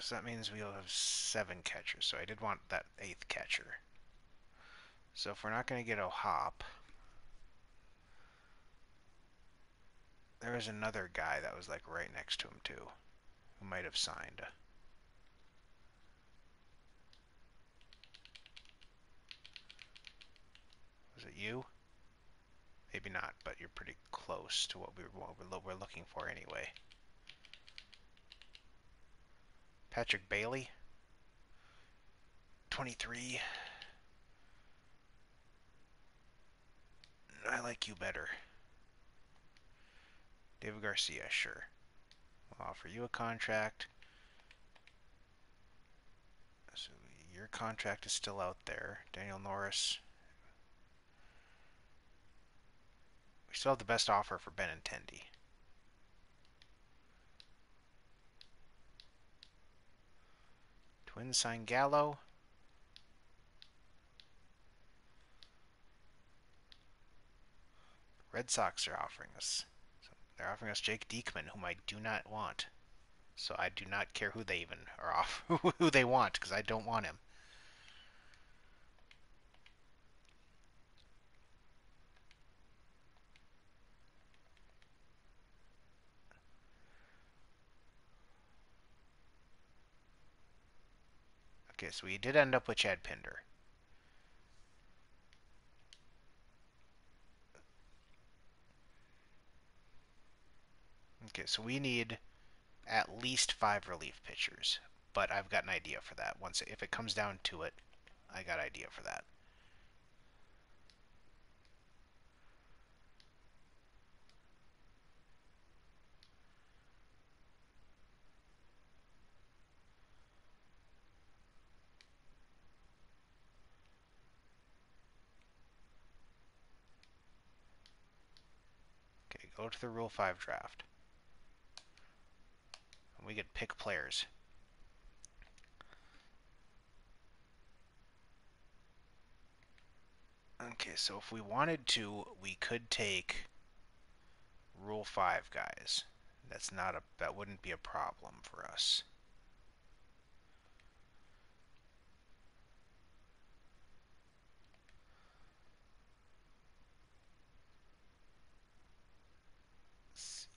So that means we'll have 7 catchers. So I did want that 8th catcher. So if we're not going to get a hop, there was another guy that was like right next to him too, who might have signed. Was it you? Maybe not, but you're pretty close to what we're looking for anyway. Patrick Bailey, 23. I like you better. David Garcia, sure. I'll offer you a contract. So your contract is still out there. Daniel Norris. We still have the best offer for Benintendi. Twins sign Gallo. Red Sox are offering us. They're offering us Jake Diekman, whom I do not want. So I do not care who they even are off, who they want, because I don't want him. Okay, so we did end up with Chad Pinder. Okay, so we need at least 5 relief pitchers, but I've got an idea for that. Once, if it comes down to it, I got an idea for that. Okay, go to the Rule 5 draft. And we could pick players. Okay, so if we wanted to, we could take Rule 5 guys. That wouldn't be a problem for us.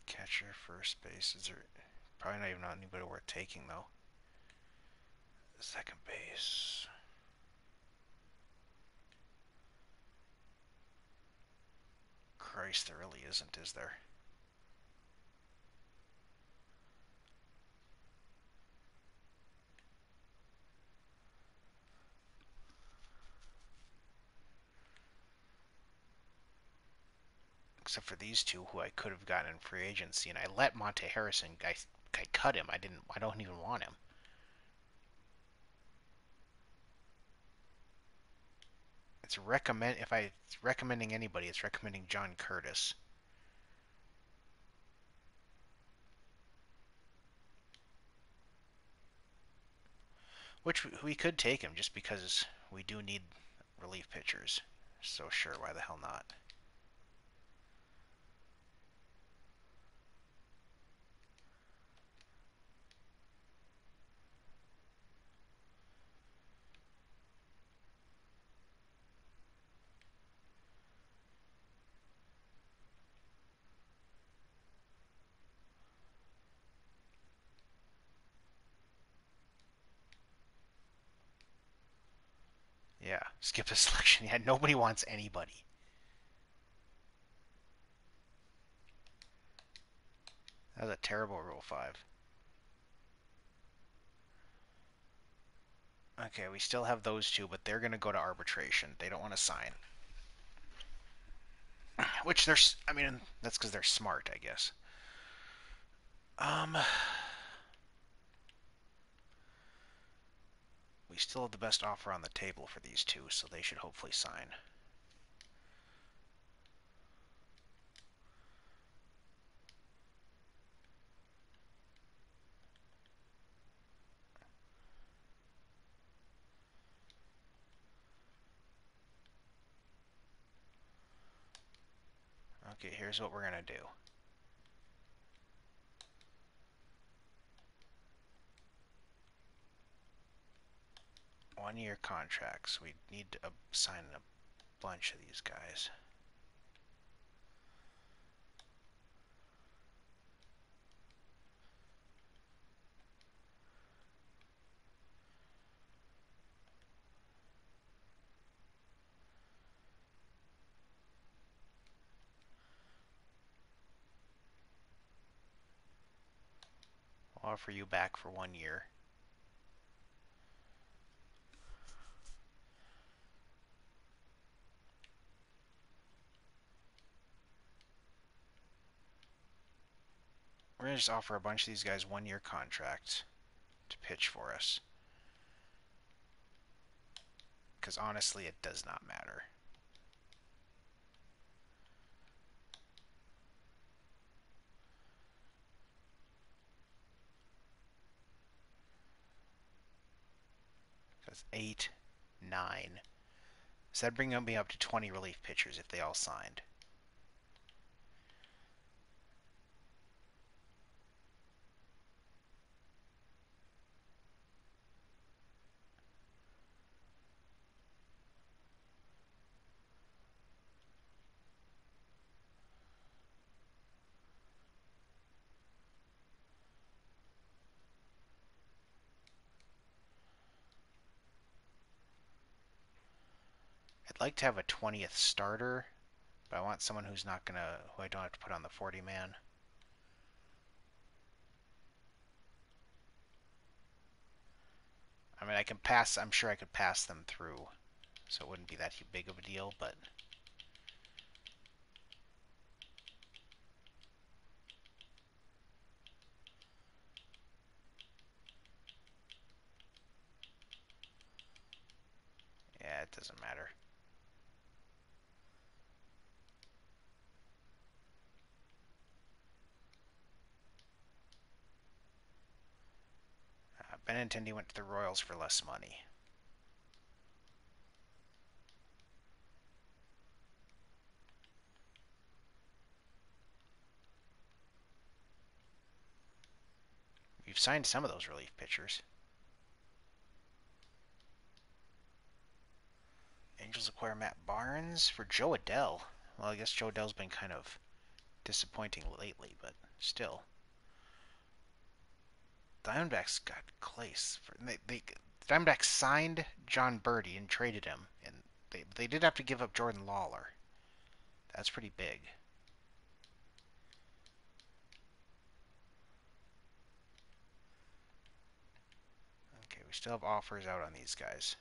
Catcher, first base. Is there probably not even anybody worth taking though? Second base. Christ, there really isn't, is there? Except for these two who I could have gotten in free agency, and I let Monte Harrison. I cut him. I didn't. I don't even want him. If it's recommending anybody, it's recommending John Curtis. Which we could take him just because we do need relief pitchers. So sure, why the hell not? Yeah, skip a selection. Yeah, nobody wants anybody. That was a terrible Rule 5. Okay, we still have those two, but they're going to go to arbitration. They don't want to sign. Which I mean, that's because they're smart, I guess. Um, we still have the best offer on the table for these two, so they should hopefully sign. Okay, here's what we're going to do. 1-year contracts. We need to sign a bunch of these guys. I'll offer you back for 1 year. We're going to just offer a bunch of these guys 1-year contracts to pitch for us. Because honestly, it does not matter. That's 8, 9. So that'd bring me up to 20 relief pitchers if they all signed. I'd like to have a 20th starter, but I want someone who's not gonna, who I don't have to put on the 40-man. I mean, I can pass, I'm sure I could pass them through, so it wouldn't be that big of a deal, but yeah, it doesn't matter. Benintendi went to the Royals for less money. You've signed some of those relief pitchers. Angels acquire Matt Barnes for Joe Adell. Well, I guess Joe Adell's been kind of disappointing lately, but still. Diamondbacks got Clace. Diamondbacks signed John Birdie and traded him, and they did have to give up Jordan Lawler. That's pretty big. Okay, we still have offers out on these guys,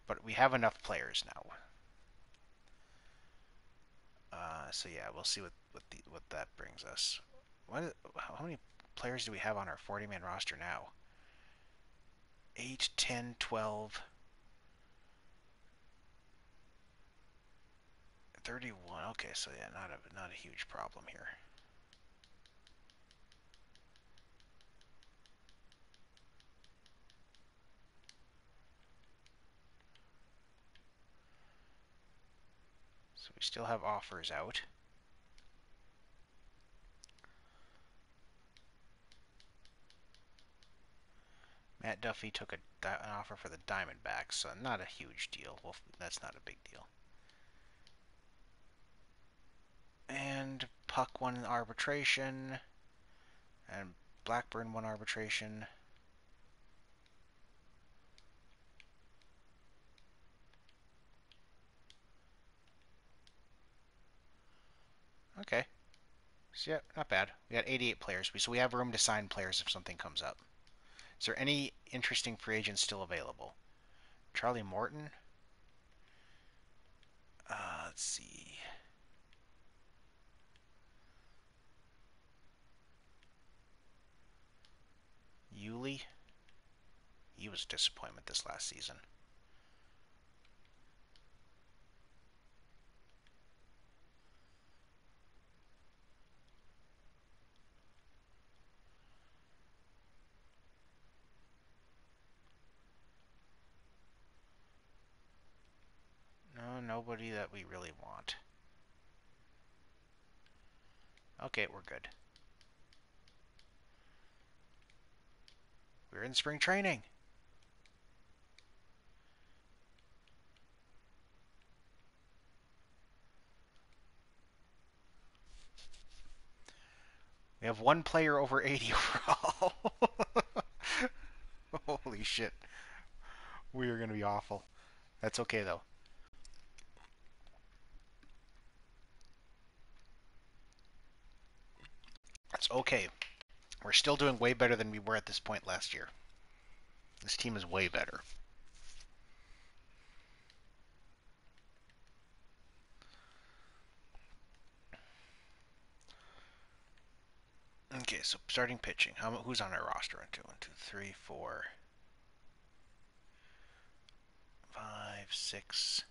but we have enough players now. So yeah, we'll see what that brings us. How many players do we have on our 40-man roster now? 8, 10, 12, 31. Okay, so yeah, not a huge problem here. So we still have offers out. Matt Duffy took an offer for the Diamondbacks, so not a huge deal. Well, that's not a big deal. And Puck won arbitration, and Blackburn won arbitration. Okay. So yeah, not bad. We got 88 players, so we have room to sign players if something comes up. Is there any interesting free agents still available? Charlie Morton? Let's see. Yuli? He was a disappointment this last season. No, nobody that we really want. Okay, we're good. We're in spring training. We have one player over 80 overall. Holy shit. We are going to be awful. That's okay, though. That's okay. We're still doing way better than we were at this point last year. This team is way better. Okay, so starting pitching. Who's on our roster? 1, 2, 3, 4, 5, 6.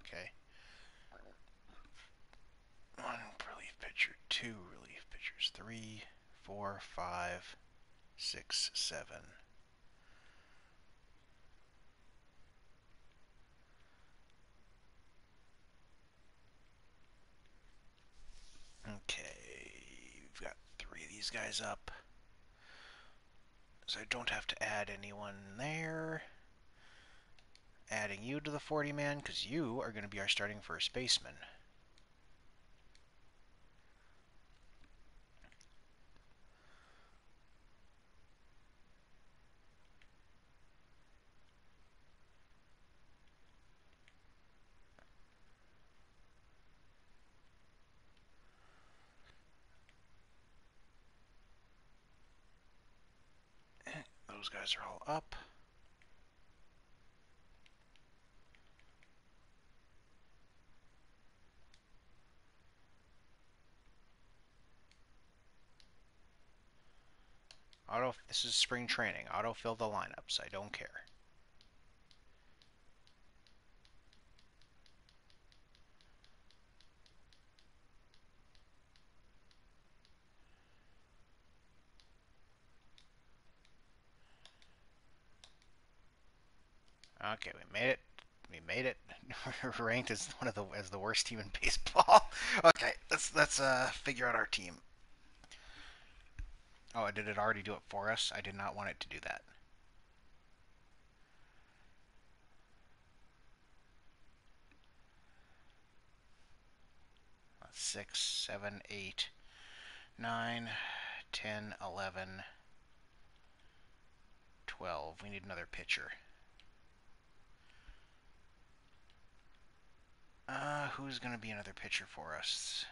Okay. 1 relief pitcher, 2 relief pitchers, 3, 4, 5, 6, 7. Okay, we've got 3 of these guys up. So I don't have to add anyone there. Adding you to the 40-man because you are going to be our starting first baseman. Those guys are all up. This is spring training. Autofill the lineups. I don't care. Okay, we made it. We made it. We're ranked as the worst team in baseball. Okay, let's figure out our team. Oh, did it already do it for us? I did not want it to do that. 6, 7, 8, 9, 10, 11, 12. We need another pitcher. Who's going to be another pitcher for us?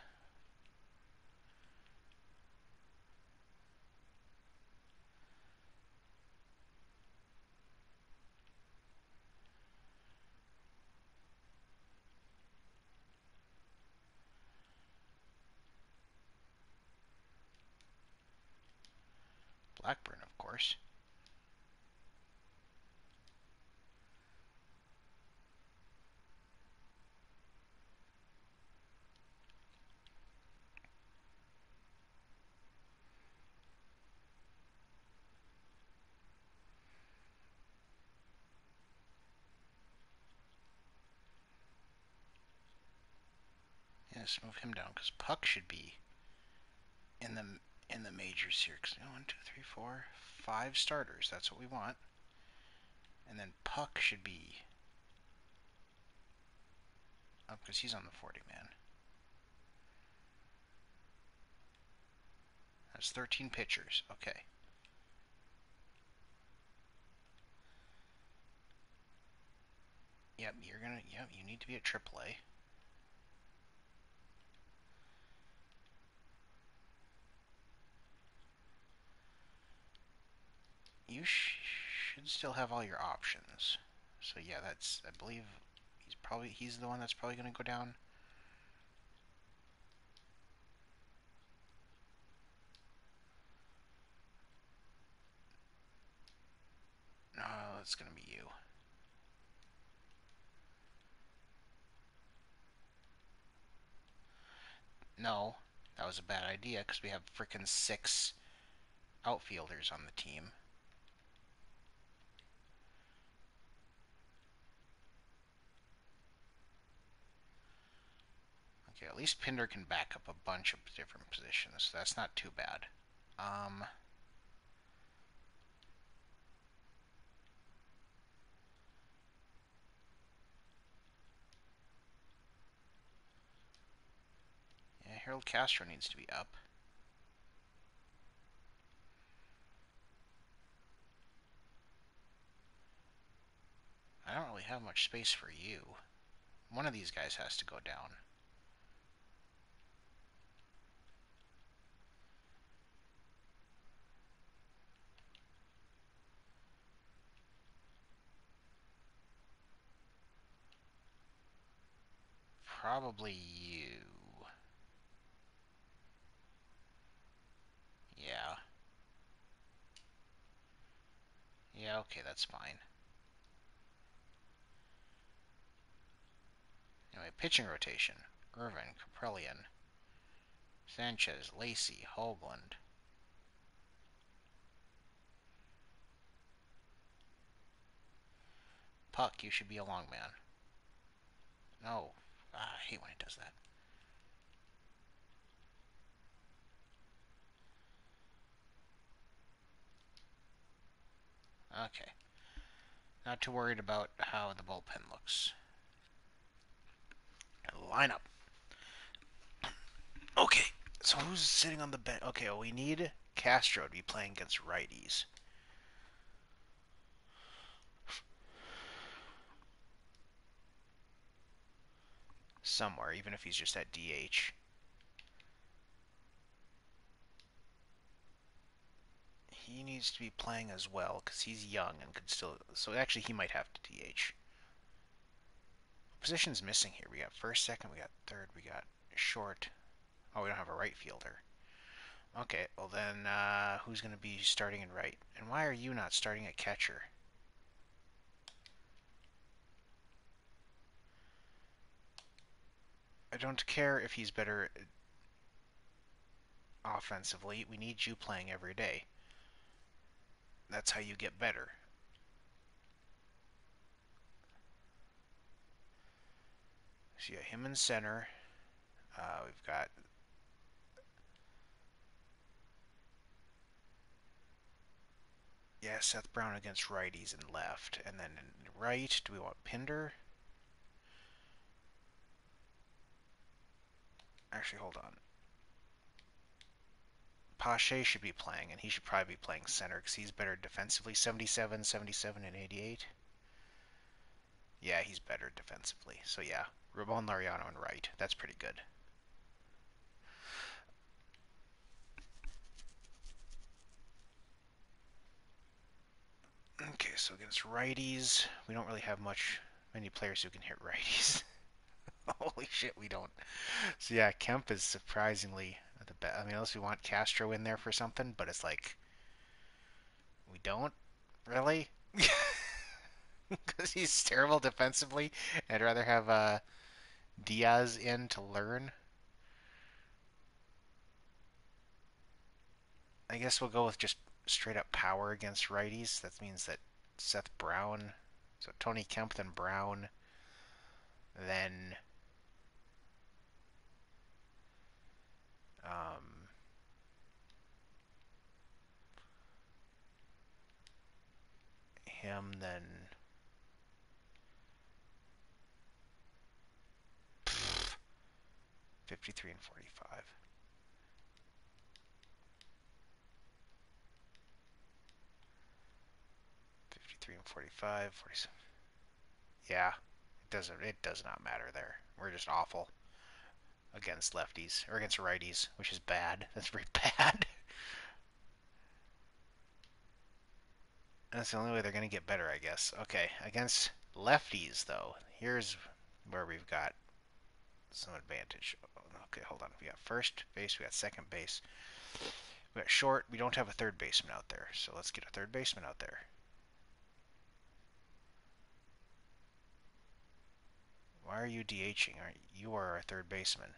Blackburn, of course. Yes, move him down because Puck should be in the majors here. 1, 2, 3, 4, 5 starters. That's what we want. And then Puck should be up because he's on the 40-man. That's 13 pitchers. Okay. Yep, you need to be at AAA. You should still have all your options. So yeah, I believe he's the one that's probably going to go down. No, it's going to be you. No, that was a bad idea because we have frickin' 6 outfielders on the team. Okay, at least Pinder can back up a bunch of different positions. So that's not too bad. Yeah, Harold Castro needs to be up. I don't really have much space for you. One of these guys has to go down. Probably you. Yeah. Yeah, okay, that's fine. Anyway, pitching rotation. Irvin, Kaprelian, Sanchez, Lacey, Hoagland. Puck, you should be a long man. No. I hate when it does that. Okay. Not too worried about how the bullpen looks. Lineup. Okay. So who's sitting on the bench? Okay, well, we need Castro to be playing against righties. Somewhere, even if he's just at DH. He needs to be playing as well because he's young and could still. So actually, he might have to DH. Positions missing here. We got first, second, we got third, we got short. Oh, we don't have a right fielder. Okay, well then, who's going to be starting in right? And why are you not starting at catcher? I don't care if he's better offensively. We need you playing every day. That's how you get better. So yeah, him in center. We've got yeah, Seth Brown against righties and left, and then in right. Do we want Pinder? Actually, hold on. Pache should be playing, and he should probably be playing center because he's better defensively. 77, 77, and 88. Yeah, he's better defensively. So yeah, Ramon Laureano and right. That's pretty good. Okay, so against righties, we don't really have many players who can hit righties. Holy shit, we don't. So yeah, Kemp is surprisingly the best. I mean, unless we want Castro in there for something, but it's like we don't really because he's terrible defensively. I'd rather have Diaz in to learn. I guess we'll go with just straight up power against righties. That means that Seth Brown, so Tony Kemp, then Brown, then um, him, then 53 and 45. 53 and 45, 47. Yeah, it does not matter there. We're just awful against lefties or against righties, which is bad. That's very bad. That's the only way they're going to get better, I guess. Okay, against lefties though, here's where we've got some advantage. Okay, hold on. We got first base, we got second base, we got short. We don't have a third baseman out there, so let's get a third baseman out there. Why are you DHing? You are our third baseman.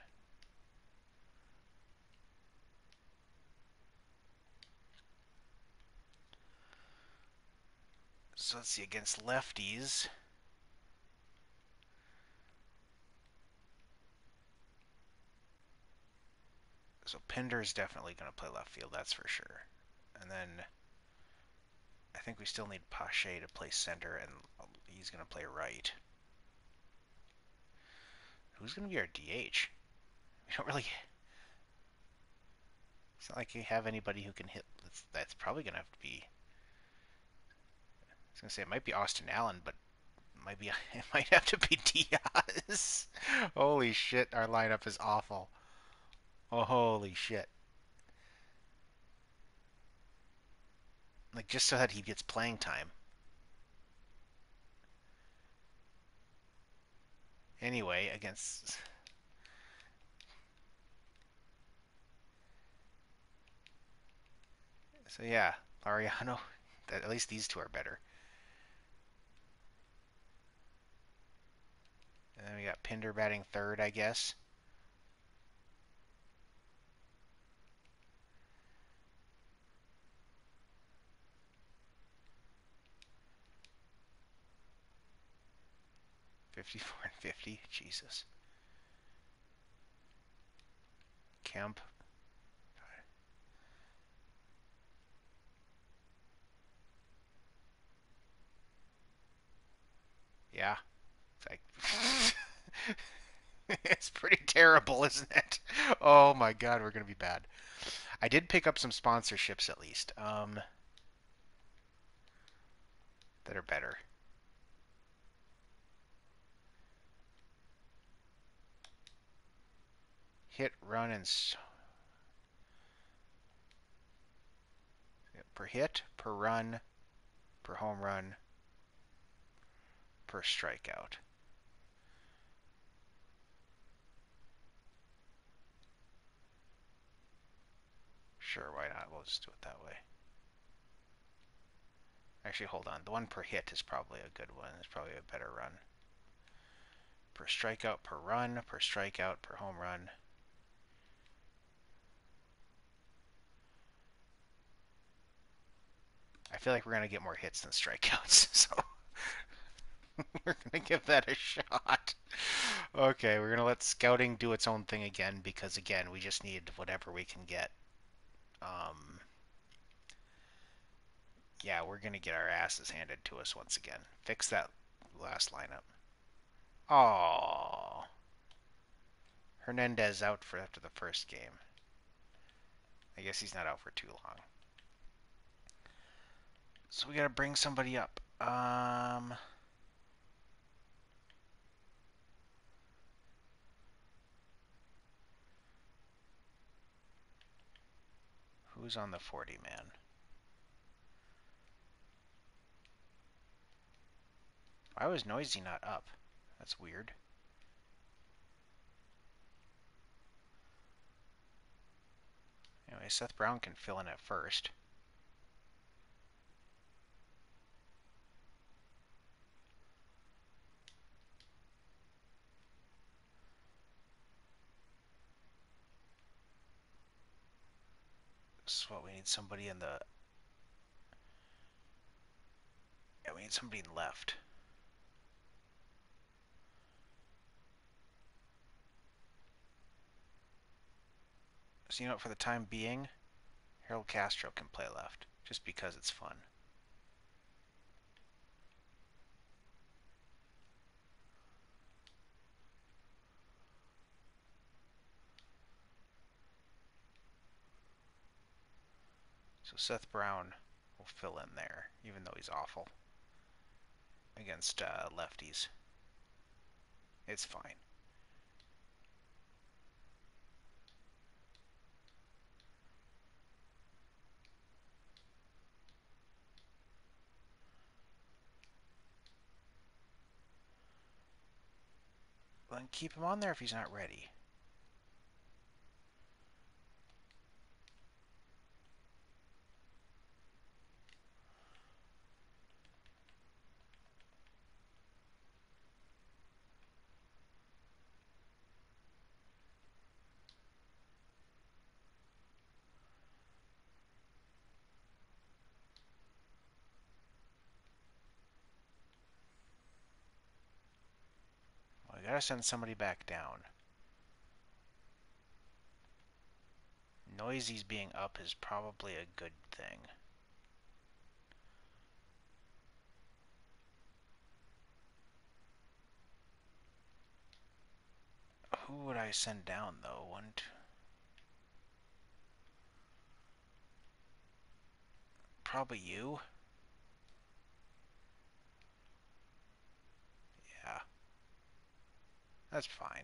So let's see, against lefties. So Pinder is definitely going to play left field, that's for sure. And then I think we still need Pache to play center, and he's going to play right. Who's going to be our DH? We don't really. It's not like you have anybody who can hit. That's probably gonna have to be. I was gonna say it might be Austin Allen, but it might be it might have to be Diaz. Holy shit, our lineup is awful. Oh, holy shit! Like just so that he gets playing time. Anyway, against. So yeah, Lariano. At least these two are better. And then we got Pinder batting third, I guess. '54 and '50. Jesus. Kemp. Yeah. It's like it's pretty terrible, isn't it? Oh my god, we're gonna be bad. I did pick up some sponsorships at least. That are better. Hit, run, and per hit, per run, per home run, per strikeout. Sure, why not? We'll just do it that way. Actually, hold on. The one per hit is probably a good one. It's probably a better run. Per strikeout, per run, per strikeout, per home run. I feel like we're going to get more hits than strikeouts, so we're going to give that a shot. Okay, we're going to let scouting do its own thing again because, again, we just need whatever we can get. Um, yeah, we're going to get our asses handed to us once again. Fix that last lineup. Oh, Hernandez out for after the first game. I guess he's not out for too long. So we got to bring somebody up. Who's on the 40 man? Why was Noisy not up? That's weird. Anyway, Seth Brown can fill in at first. This is what we need, somebody in the... Yeah, we need somebody in left. So, you know what, for the time being, Harold Castro can play left, just because it's fun. So Seth Brown will fill in there, even though he's awful against lefties. It's fine. Well, then keep him on there if he's not ready. Well, I gotta send somebody back down. Noisy's being up is probably a good thing. Who would I send down, though? One, two... Probably you. Yeah, that's fine.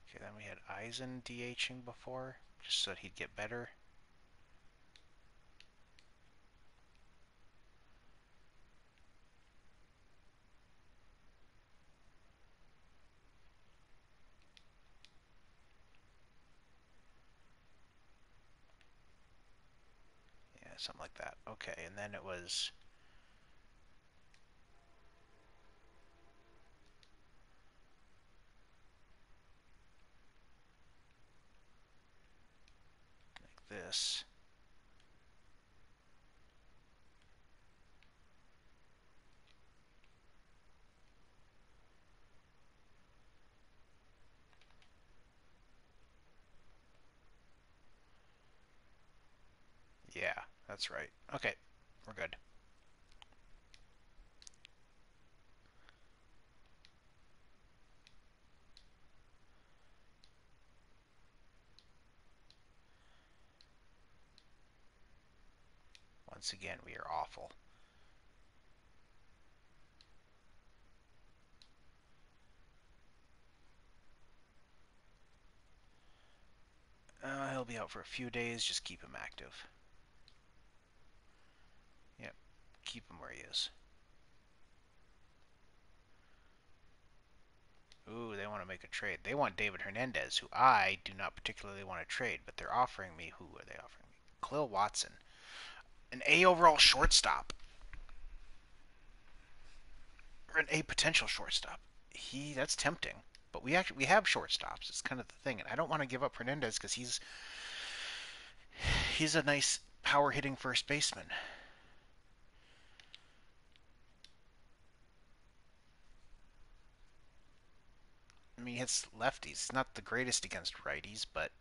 Okay, then we had Eisen DHing before, just so that he'd get better. Yeah, something like that. Okay, and then it was like this. Yeah, that's right. Okay, we're good. Once again, we are awful. He'll be out for a few days. Just keep him active. Yep, keep him where he is. Ooh, they want to make a trade. They want David Hernandez, who I do not particularly want to trade, but they're offering me. Who are they offering me? Khalil Watson, an A overall shortstop, or an A potential shortstop. That's tempting, but we have shortstops. It's kind of the thing, and I don't want to give up Hernandez because he's a nice power hitting first baseman. I mean, he hits lefties. Not the greatest against righties, but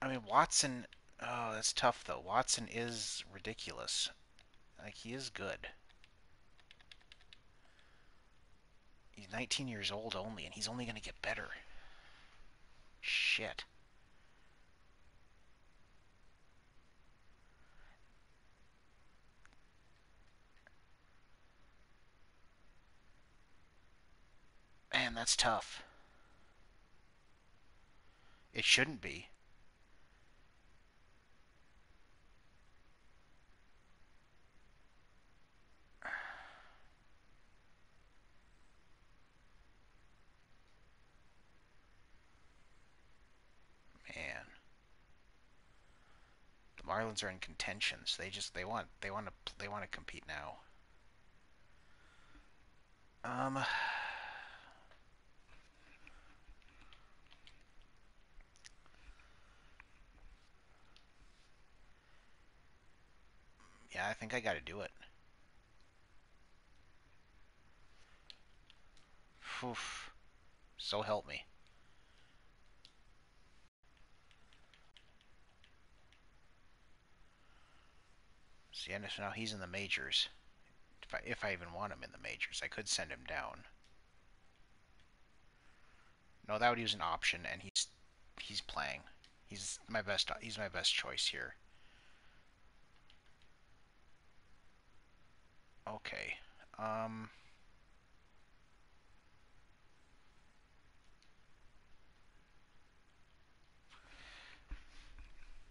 I mean Watson. Oh, that's tough though. Watson is ridiculous. Like he is good. He's 19 years old only, and he's only going to get better. Shit. Man, that's tough. It shouldn't be. Man, the Marlins are in contention, so they want to compete now. Um, yeah, I think I got to do it. Oof. So help me. See, so now he's in the majors. If I even want him in the majors, I could send him down. No, that would use an option, and he's playing. He's my best choice here. Okay. Um.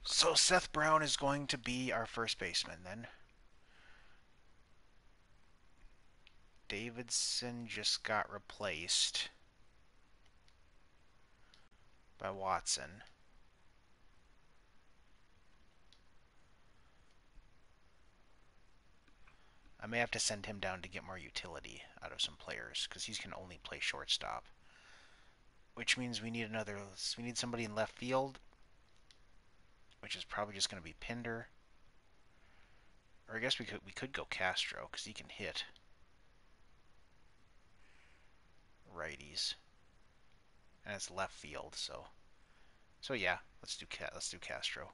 So Seth Brown is going to be our first baseman then. Davidson just got replaced by Watson. I may have to send him down to get more utility out of some players because he can only play shortstop. which means we need somebody in left field, which is probably just going to be Pinder. Or I guess we could go Castro because he can hit righties, and it's left field. So yeah, let's do Castro.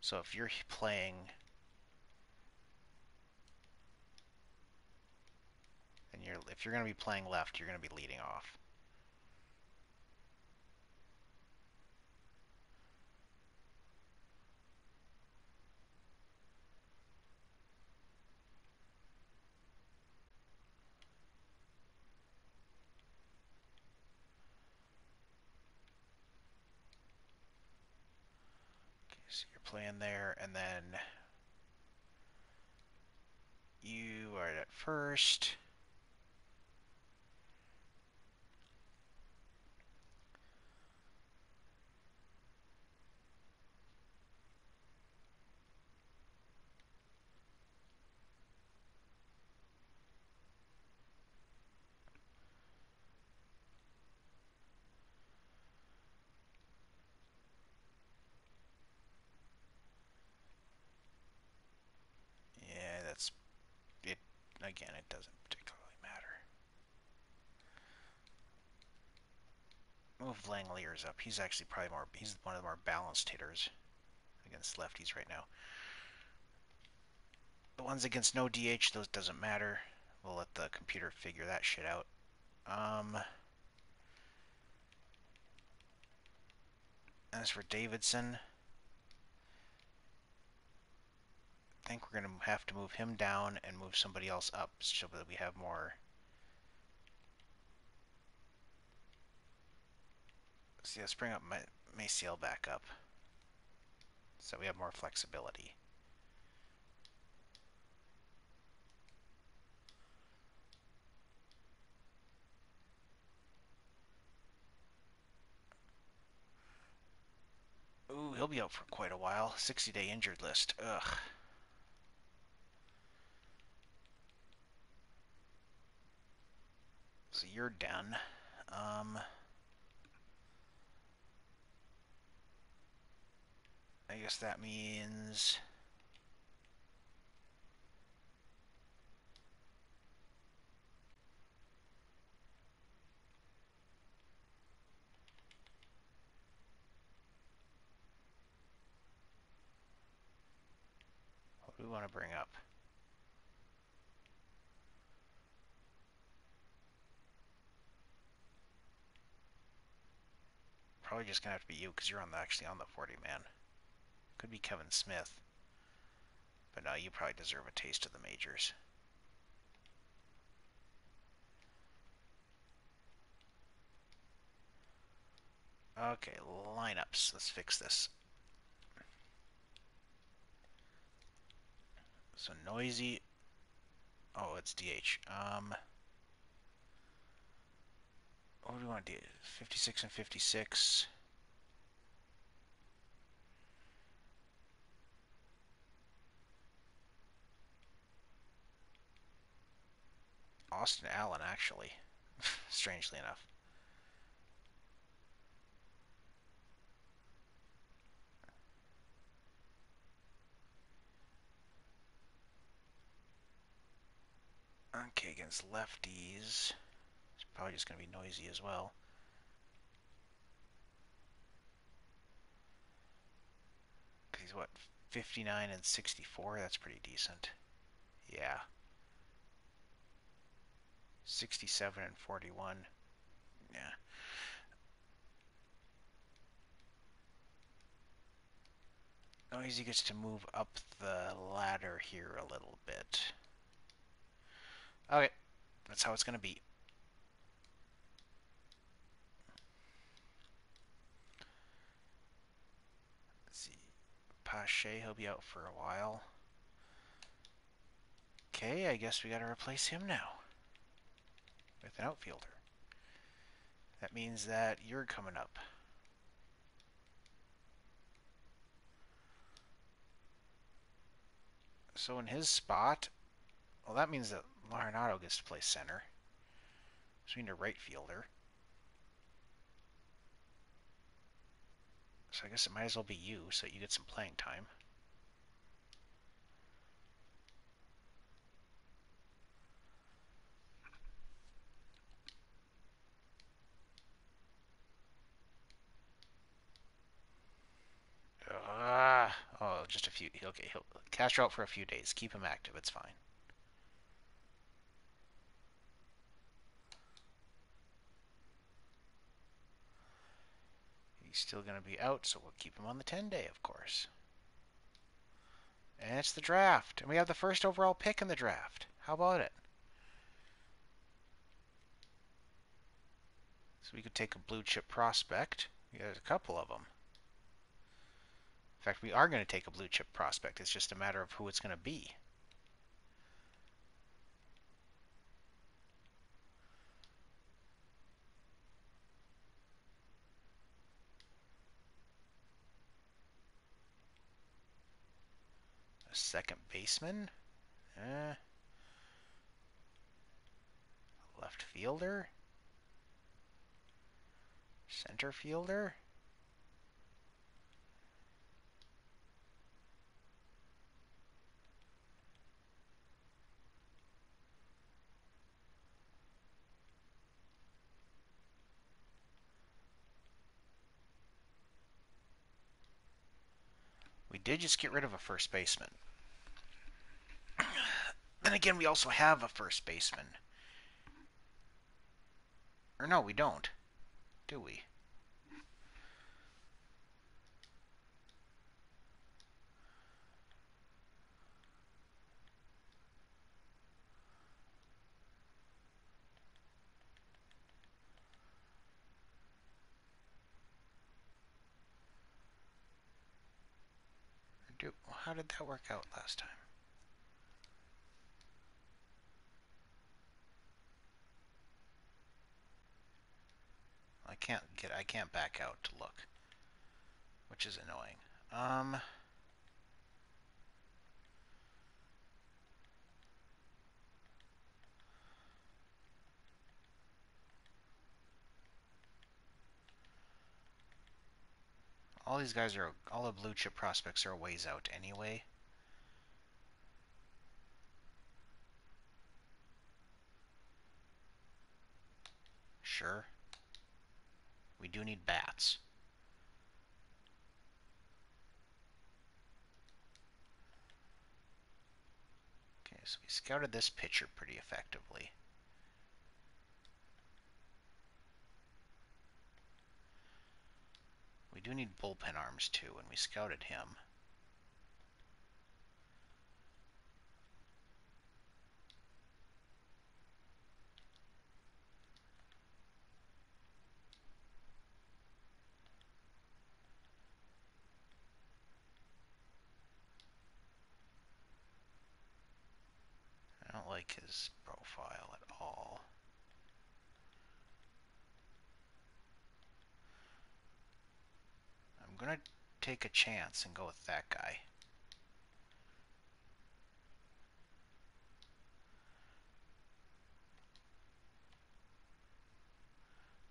So if you're playing, and if you're going to be playing left, you're going to be leading off. Okay, so you're playing there, and then you are at first. Yeah, that's it. Again, it doesn't particularly matter. Move Langoliers up. He's actually probably more. He's one of the more balanced hitters against lefties right now. The ones against no DH, those doesn't matter. We'll let the computer figure that shit out. As for Davidson, I think we're going to have to move him down and move somebody else up so that we have more. See, let's bring up Maciel back up so we have more flexibility. Ooh, he'll be out for quite a while. 60-day injured list. Ugh. So you're done. I guess that means what do we want to bring up? Probably just gonna have to be you because you're actually on the 40 man. Could be Kevin Smith, but no, you probably deserve a taste of the majors. Okay, lineups. Let's fix this. So Noisy. Oh, it's DH. What do we want to do? 56 and 56. Austin Allen, actually. Strangely enough. Okay, against lefties. It's probably just going to be Noisy as well. Because he's what, 59 and 64? That's pretty decent. Yeah. 67 and 41. Yeah. Noisy gets to move up the ladder here a little bit. Okay, that's how it's going to be. Let's see. Pache, he'll be out for a while. Okay, I guess we got to replace him now with an outfielder. That means that you're coming up. So in his spot, well, that means that Larinado gets to play center. So we need a right fielder. So I guess it might as well be you, so you get some playing time. Oh, just a few. Okay, he'll Castro out for a few days. Keep him active. It's fine. He's still going to be out, so we'll keep him on the 10-day, of course. And it's the draft, and we have the first overall pick in the draft. How about it? So we could take a blue chip prospect. There's a couple of them. In fact, we are going to take a blue chip prospect. It's just a matter of who it's going to be. A second baseman? Left fielder? Center fielder? We did just get rid of a first baseman. Then again, we also have a first baseman. Or no, we don't. Do we? How did that work out last time? I can't back out to look, which is annoying. All these guys are, all the blue chip prospects are ways out anyway. Sure. We do need bats. Okay, so we scouted this pitcher pretty effectively. We do need bullpen arms too, and we scouted him. I don't like his profile at all. I'm gonna take a chance and go with that guy.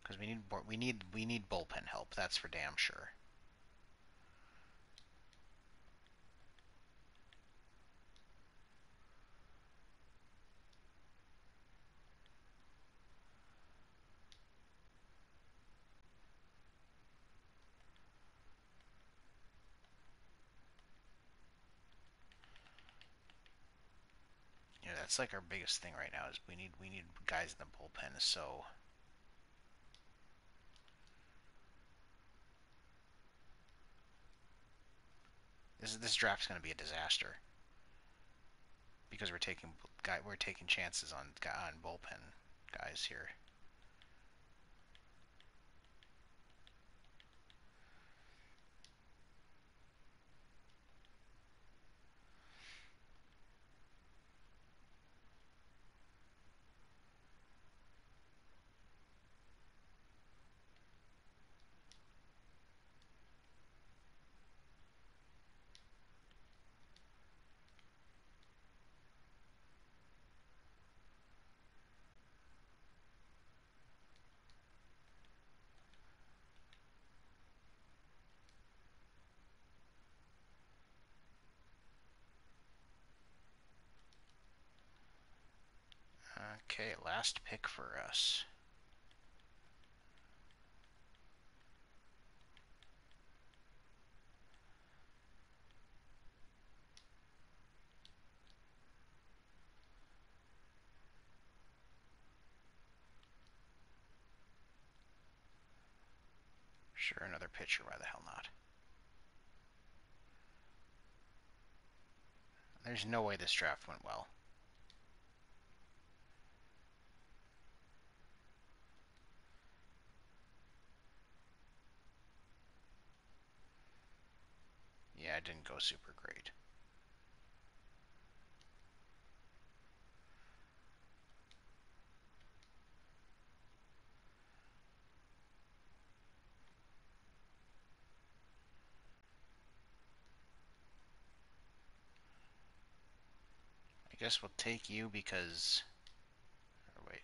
Because we need bullpen help. That's for damn sure. Yeah, that's like our biggest thing right now is we need guys in the bullpen. So this draft's going to be a disaster because we're taking chances on bullpen guys here. Okay, last pick for us. Sure, another pitcher, why the hell not? There's no way this draft went well. Yeah, it didn't go super great. I guess we'll take you because... Or wait.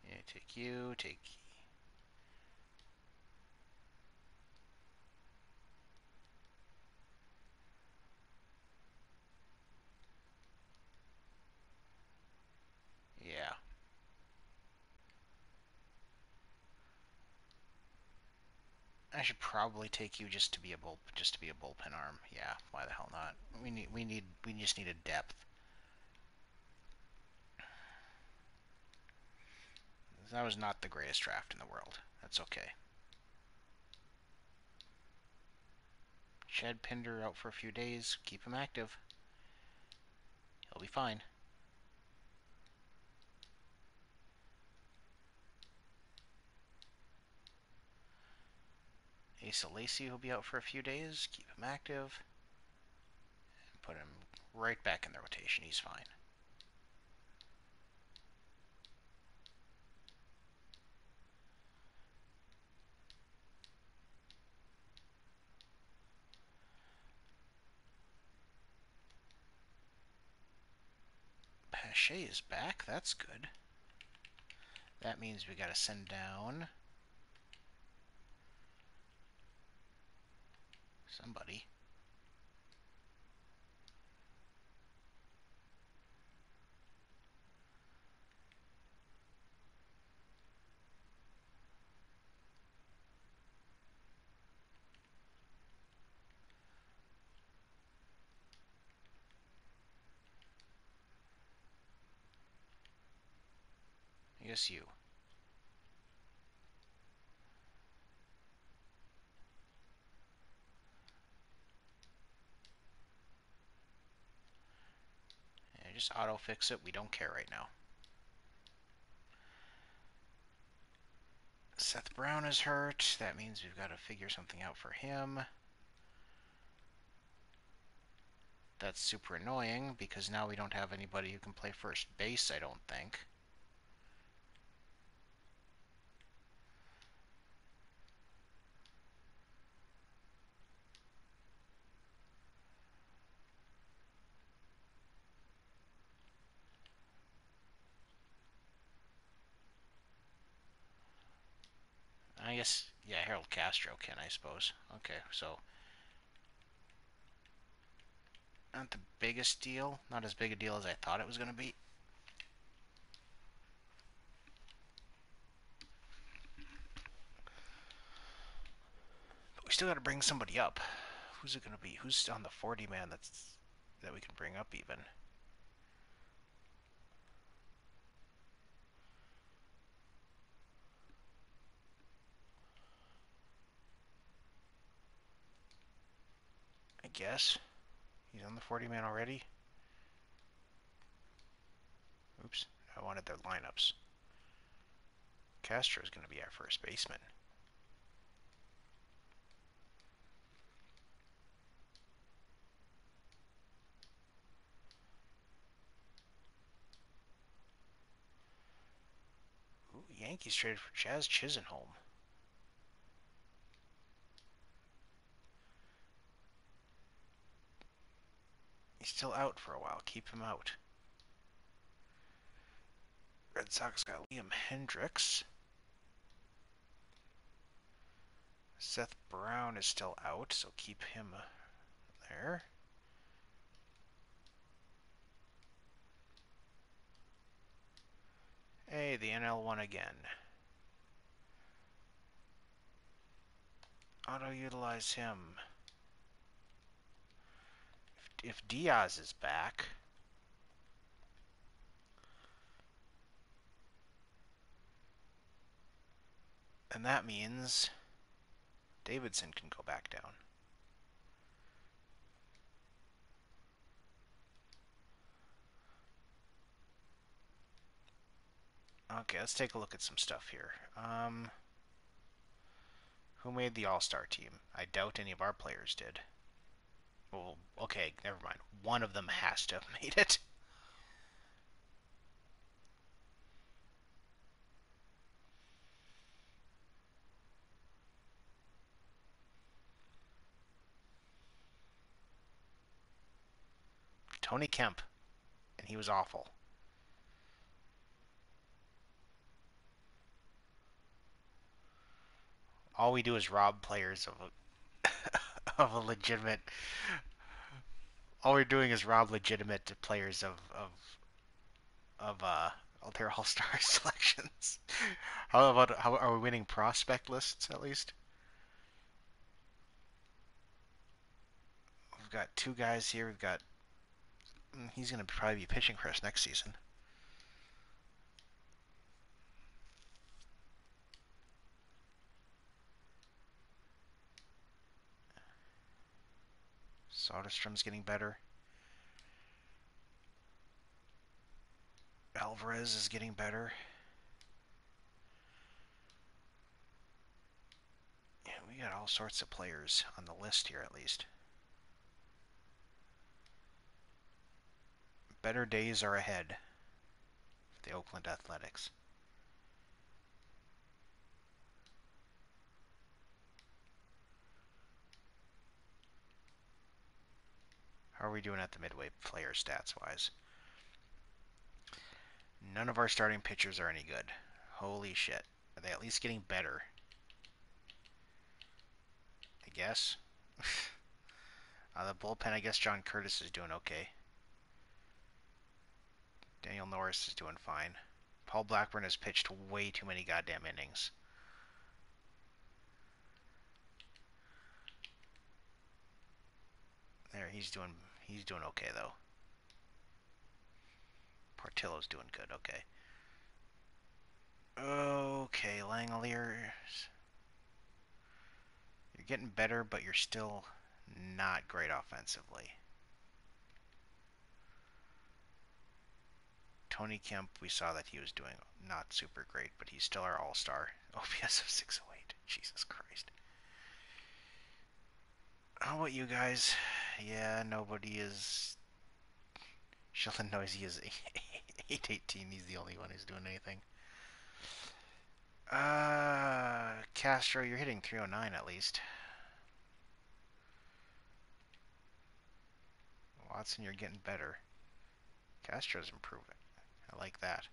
Yeah, take you, take... Yeah. I should probably take you just to be a bullpen arm. Yeah, why the hell not? We just need a depth. That was not the greatest draft in the world. That's okay. Chad Pinder out for a few days. Keep him active. He'll be fine. Asa Lacy will be out for a few days. Keep him active. And put him right back in the rotation. He's fine. Pache is back. That's good. That means we gotta send down somebody. I guess you. Yeah, just auto fix it. We don't care right now. Seth Brown is hurt. That means we've got to figure something out for him. That's super annoying because now we don't have anybody who can play first base, I don't think. I guess, yeah, Harold Castro can, I suppose. Okay, so not the biggest deal. Not as big a deal as I thought it was going to be. But we still got to bring somebody up. Who's it going to be? Who's on the 40 man that we can bring up even? I guess. He's on the 40 man already. Oops, I wanted their lineups. Castro's going to be our first baseman. Ooh, Yankees traded for Jazz Chisenholm. He's still out for a while. Keep him out. Red Sox got Liam Hendricks. Seth Brown is still out, so keep him there. Hey, the NL won again. Auto-utilize him. If Diaz is back, then that means Davidson can go back down. Okay, let's take a look at some stuff here. Who made the All-Star team? I doubt any of our players did. Well, okay, never mind. One of them has to have made it. Tony Kemp, and he was awful. All we do is rob players of a legitimate. All we're doing is rob legitimate players of their all-star selections. How are we winning prospect lists at least? We've got two guys here. We've got he's going to probably be pitching for us next season. Soderstrom's getting better. Alvarez is getting better. Yeah, we got all sorts of players on the list here at least. Better days are ahead for the Oakland Athletics. How are we doing at the midway player stats wise? None of our starting pitchers are any good. Holy shit. Are they at least getting better? I guess. The bullpen, I guess John Curtis is doing okay. Daniel Norris is doing fine. Paul Blackburn has pitched way too many goddamn innings. There, he's doing okay though. Portillo's doing good, okay. Okay, Langoliers. You're getting better, but you're still not great offensively. Tony Kemp, we saw that he was doing not super great, but he's still our all-star. OPS of 608. Jesus Christ. How about you guys? Yeah, nobody is. Sheldon Noisy is 818. He's the only one who's doing anything. Castro, you're hitting 309 at least. Watson, you're getting better. Castro's improving. I like that.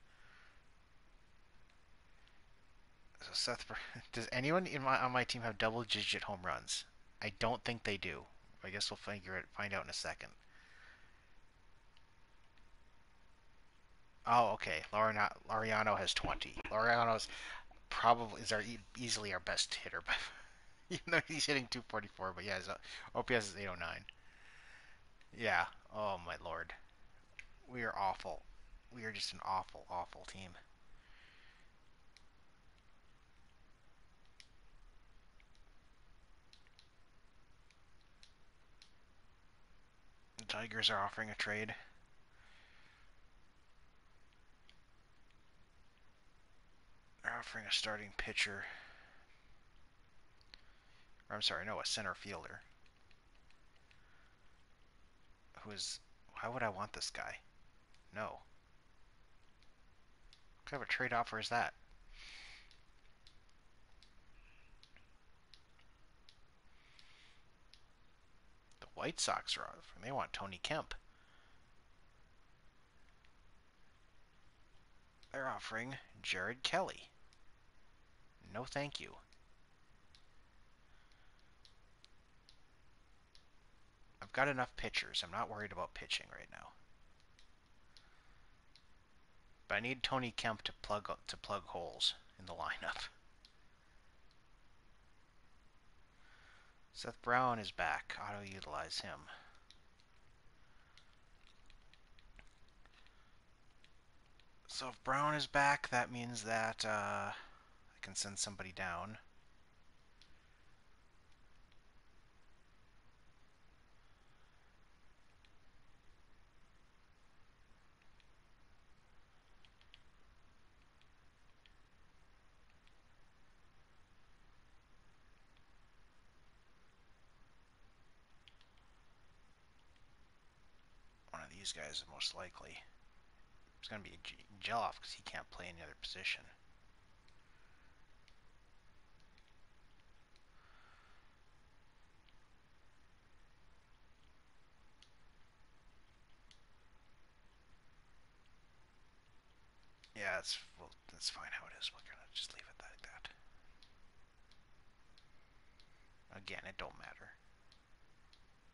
So Seth, does anyone on my team have double-digit home runs? I don't think they do. I guess we'll find out in a second. Oh, okay. Laureano has 20. Laureano's probably is easily our best hitter, but even though he's hitting 244, but yeah, his OPS is 809. Yeah. Oh my lord, we are awful. We are just an awful, awful team. The Tigers are offering a trade. They're offering a starting pitcher. Or, I'm sorry, no, a center fielder. Who is? Why would I want this guy? No. What kind of a trade offer is that? The White Sox are offering. They want Tony Kemp. They're offering Jared Kelly. No, thank you. I've got enough pitchers. I'm not worried about pitching right now. But I need Tony Kemp to plug holes in the lineup. Seth Brown is back. Auto-utilize him. So if Brown is back, that means that I can send somebody down. One of these guys is most likely. It's going to be Geloff because he can't play any other position. Yeah, that's fine how it is. We're going to just leave it like that. Again, it don't matter.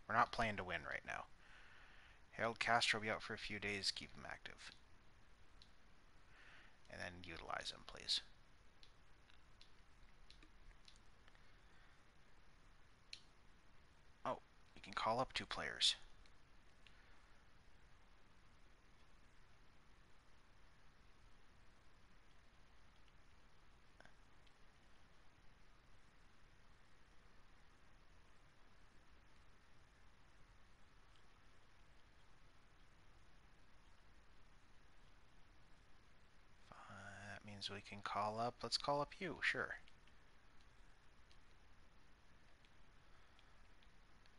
We're not playing to win right now. Harold Castro will be out for a few days. Keep him active. And then utilize him, please. Oh, you can call up 2 players. That means we can call up. Let's call up you, sure.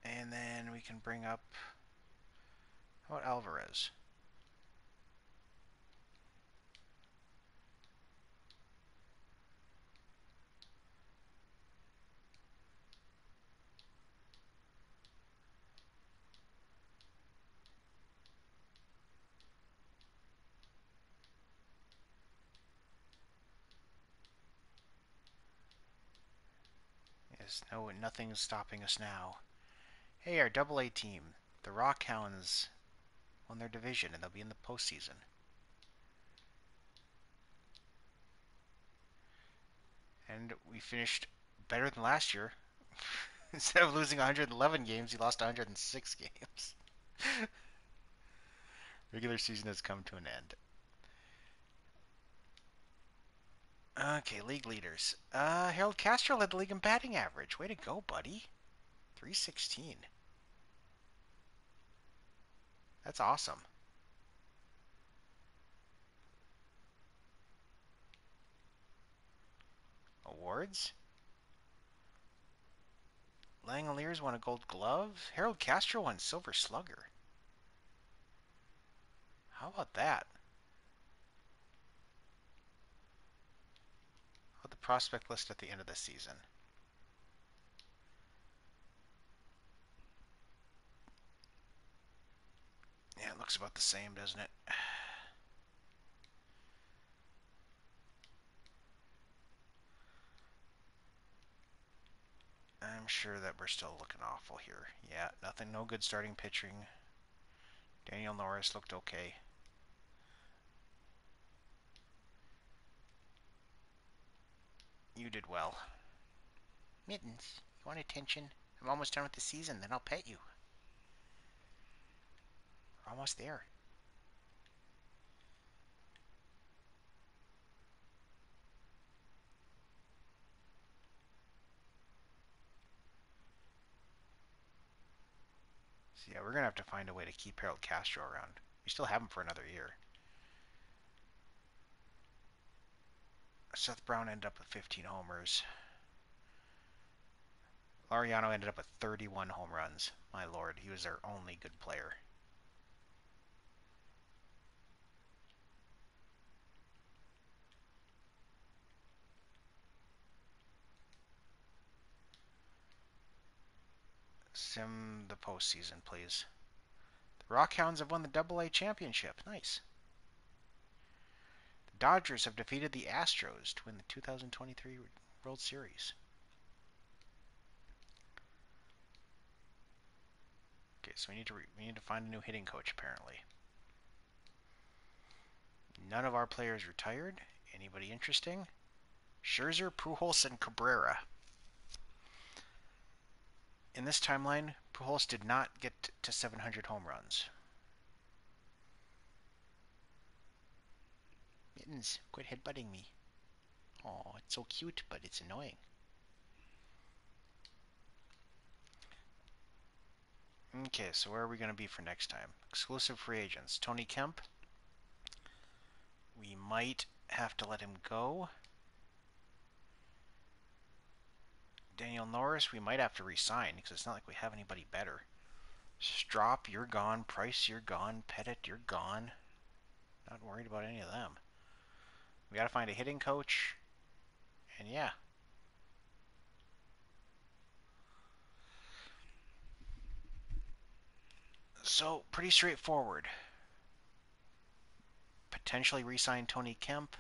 And then we can bring up. How about Alvarez? Yes, no, nothing's stopping us now. Hey, our Double-A team, the Rockhounds, won their division, and they'll be in the postseason. And we finished better than last year. Instead of losing 111 games, he lost 106 games. Regular season has come to an end. Okay, league leaders. Harold Castro led the league in batting average. Way to go, buddy. 316. That's awesome. Awards? Langoliers won a gold glove. Harold Castro won silver slugger. How about that? How about the prospect list at the end of the season? Yeah, it looks about the same, doesn't it? I'm sure that we're still looking awful here. Yeah, nothing, no good starting pitching. Daniel Norris looked okay. You did well. Mittens, you want attention? I'm almost done with the season, then I'll pet you. We're almost there. So yeah, we're going to have to find a way to keep Harold Castro around. We still have him for another year. Seth Brown ended up with 15 homers. Laureano ended up with 31 home runs. My lord, he was their only good player. Sim the postseason, please. The Rockhounds have won the Double-A championship. Nice. The Dodgers have defeated the Astros to win the 2023 World Series. Okay, so we need to find a new hitting coach apparently. None of our players retired. Anybody interesting? Scherzer, Pujols, and Cabrera. In this timeline, Pujols did not get to 700 home runs. Mittens, quit headbutting me. Oh, it's so cute, but it's annoying. Okay, so where are we going to be for next time? Exclusive free agents. Tony Kemp. We might have to let him go. Daniel Norris, we might have to resign because it's not like we have anybody better. Strop, you're gone. Price, you're gone. Pettit, you're gone. Not worried about any of them. We got to find a hitting coach. And yeah. So, pretty straightforward. Potentially re-sign Tony Kemp,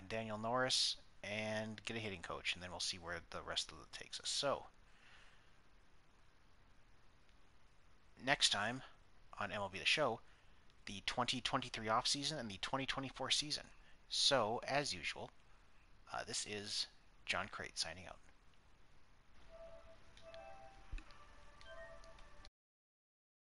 Daniel Norris, and get a hitting coach, and then we'll see where the rest of it takes us. So, next time on MLB The Show, the 2023 offseason and the 2024 season. So, as usual, this is John Crate signing out.